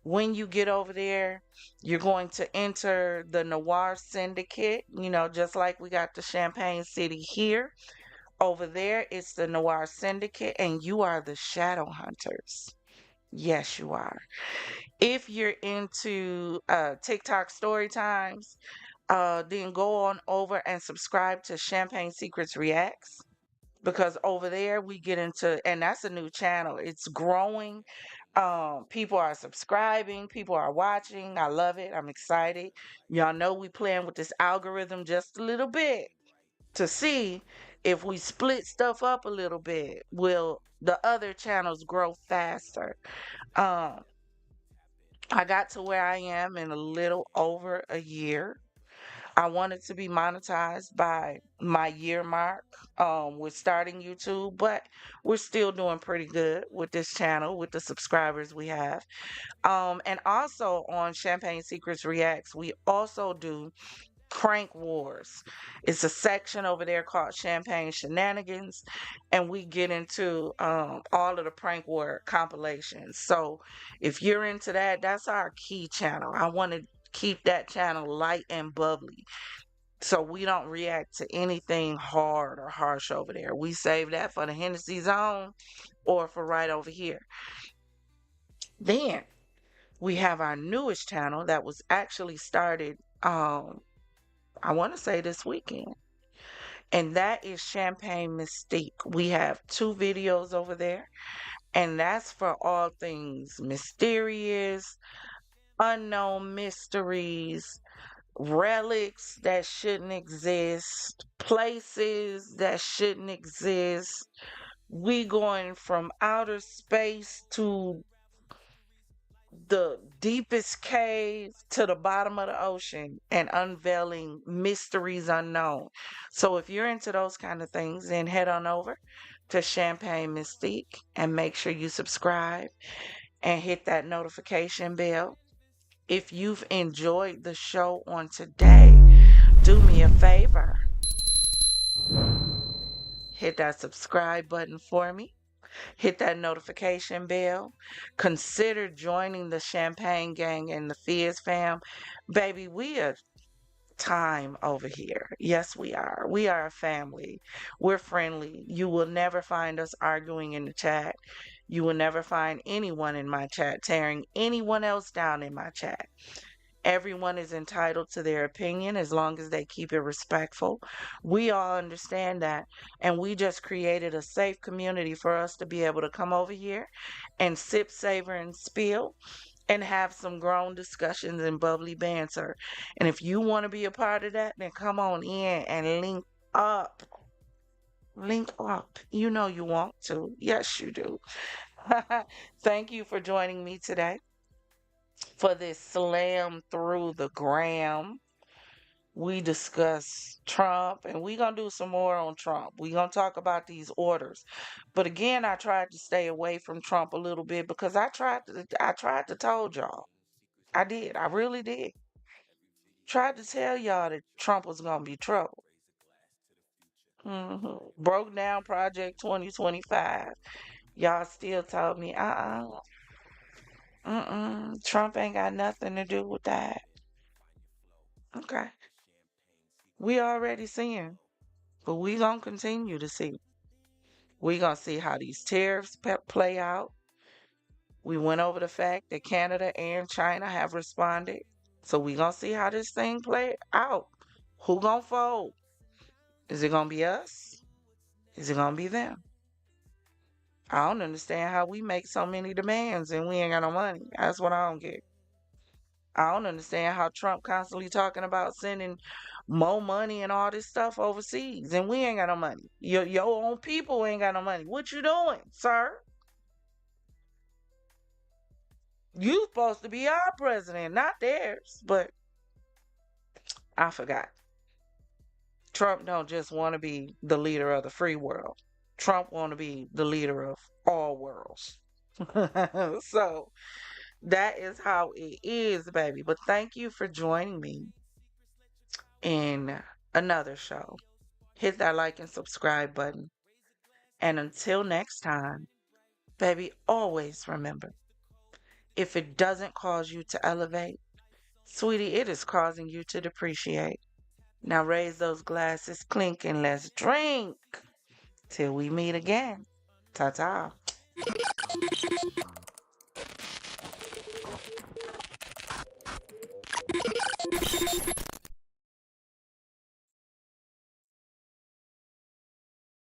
When you get over there, you're going to enter the Noir Syndicate, just like we got the Champagne City here. Over there, it's the Noir Syndicate, and you are the Shadow Hunters. Yes, you are. If you're into TikTok story times, then go on over and subscribe to Champagne Secrets Reacts, because over there we get into, and that's a new channel. It's growing. People are subscribing, people are watching. I love it. I'm excited. Y'all know we playing with this algorithm just a little bit to see if we split stuff up a little bit, will the other channels grow faster. I got to where I am in a little over a year. I wanted to be monetized by my year mark with starting YouTube, but we're still doing pretty good with this channel, with the subscribers we have. And also on Champagne Secrets Reacts, we also do Prank Wars. It's a section over there called Champagne Shenanigans, and we get into all of the prank war compilations. So if you're into that, that's our key channel. I want to keep that channel light and bubbly. So we don't react to anything hard or harsh over there. We save that for the Hennessy Zone or for right over here. Then we have our newest channel that was actually started, I want to say this weekend. And that is Champagne Mystique. We have 2 videos over there. And that's for all things mysterious, unknown mysteries, relics that shouldn't exist, places that shouldn't exist. We going from outer space to the deepest cave to the bottom of the ocean and unveiling mysteries unknown. So if you're into those kind of things, then head on over to Champagne Mystique and make sure you subscribe and hit that notification bell. If you've enjoyed the show on today, do me a favor. Hit that subscribe button for me. Hit that notification bell. Consider joining the Champagne Gang and the FizzFam. Baby, we are time over here. Yes, we are. We are a family. We're friendly. You will never find us arguing in the chat. You will never find anyone in my chat tearing anyone else down in my chat. Everyone is entitled to their opinion as long as they keep it respectful. We all understand that. And we just created a safe community for us to be able to come over here and sip, savor, and spill and have some grown discussions and bubbly banter. And if you want to be a part of that, then come on in and link up. Link up. You know you want to. Yes, you do. Thank you for joining me today for this slam through the gram. We discuss Trump, and we're going to do some more on Trump. We're going to talk about these orders. But again, I tried to stay away from Trump a little bit because I tried to told y'all. I did. I really did. Tried to tell y'all that Trump was going to be trouble. Broke down Project 2025. Y'all still told me, Trump ain't got nothing to do with that. Okay. We already seeing, but we gonna continue to see. We gonna see how these tariffs play out. We went over the fact that Canada and China have responded. So we gonna see how this thing play out. Who gonna fold? Is it gonna be us? Is it gonna be them? I don't understand how we make so many demands and we ain't got no money. That's what I don't get. I don't understand how Trump constantly talking about sending more money and all this stuff overseas, and we ain't got no money. Your own people ain't got no money. What you doing, sir? You supposed to be our president, not theirs. But I forgot. Trump don't just want to be the leader of the free world. Trump want to be the leader of all worlds. So that is how it is, baby. But thank you for joining me in another show. Hit that like and subscribe button. And until next time, baby, always remember, if it doesn't cause you to elevate, sweetie, it is causing you to depreciate. Now raise those glasses, clink, and let's drink till we meet again. Ta-ta.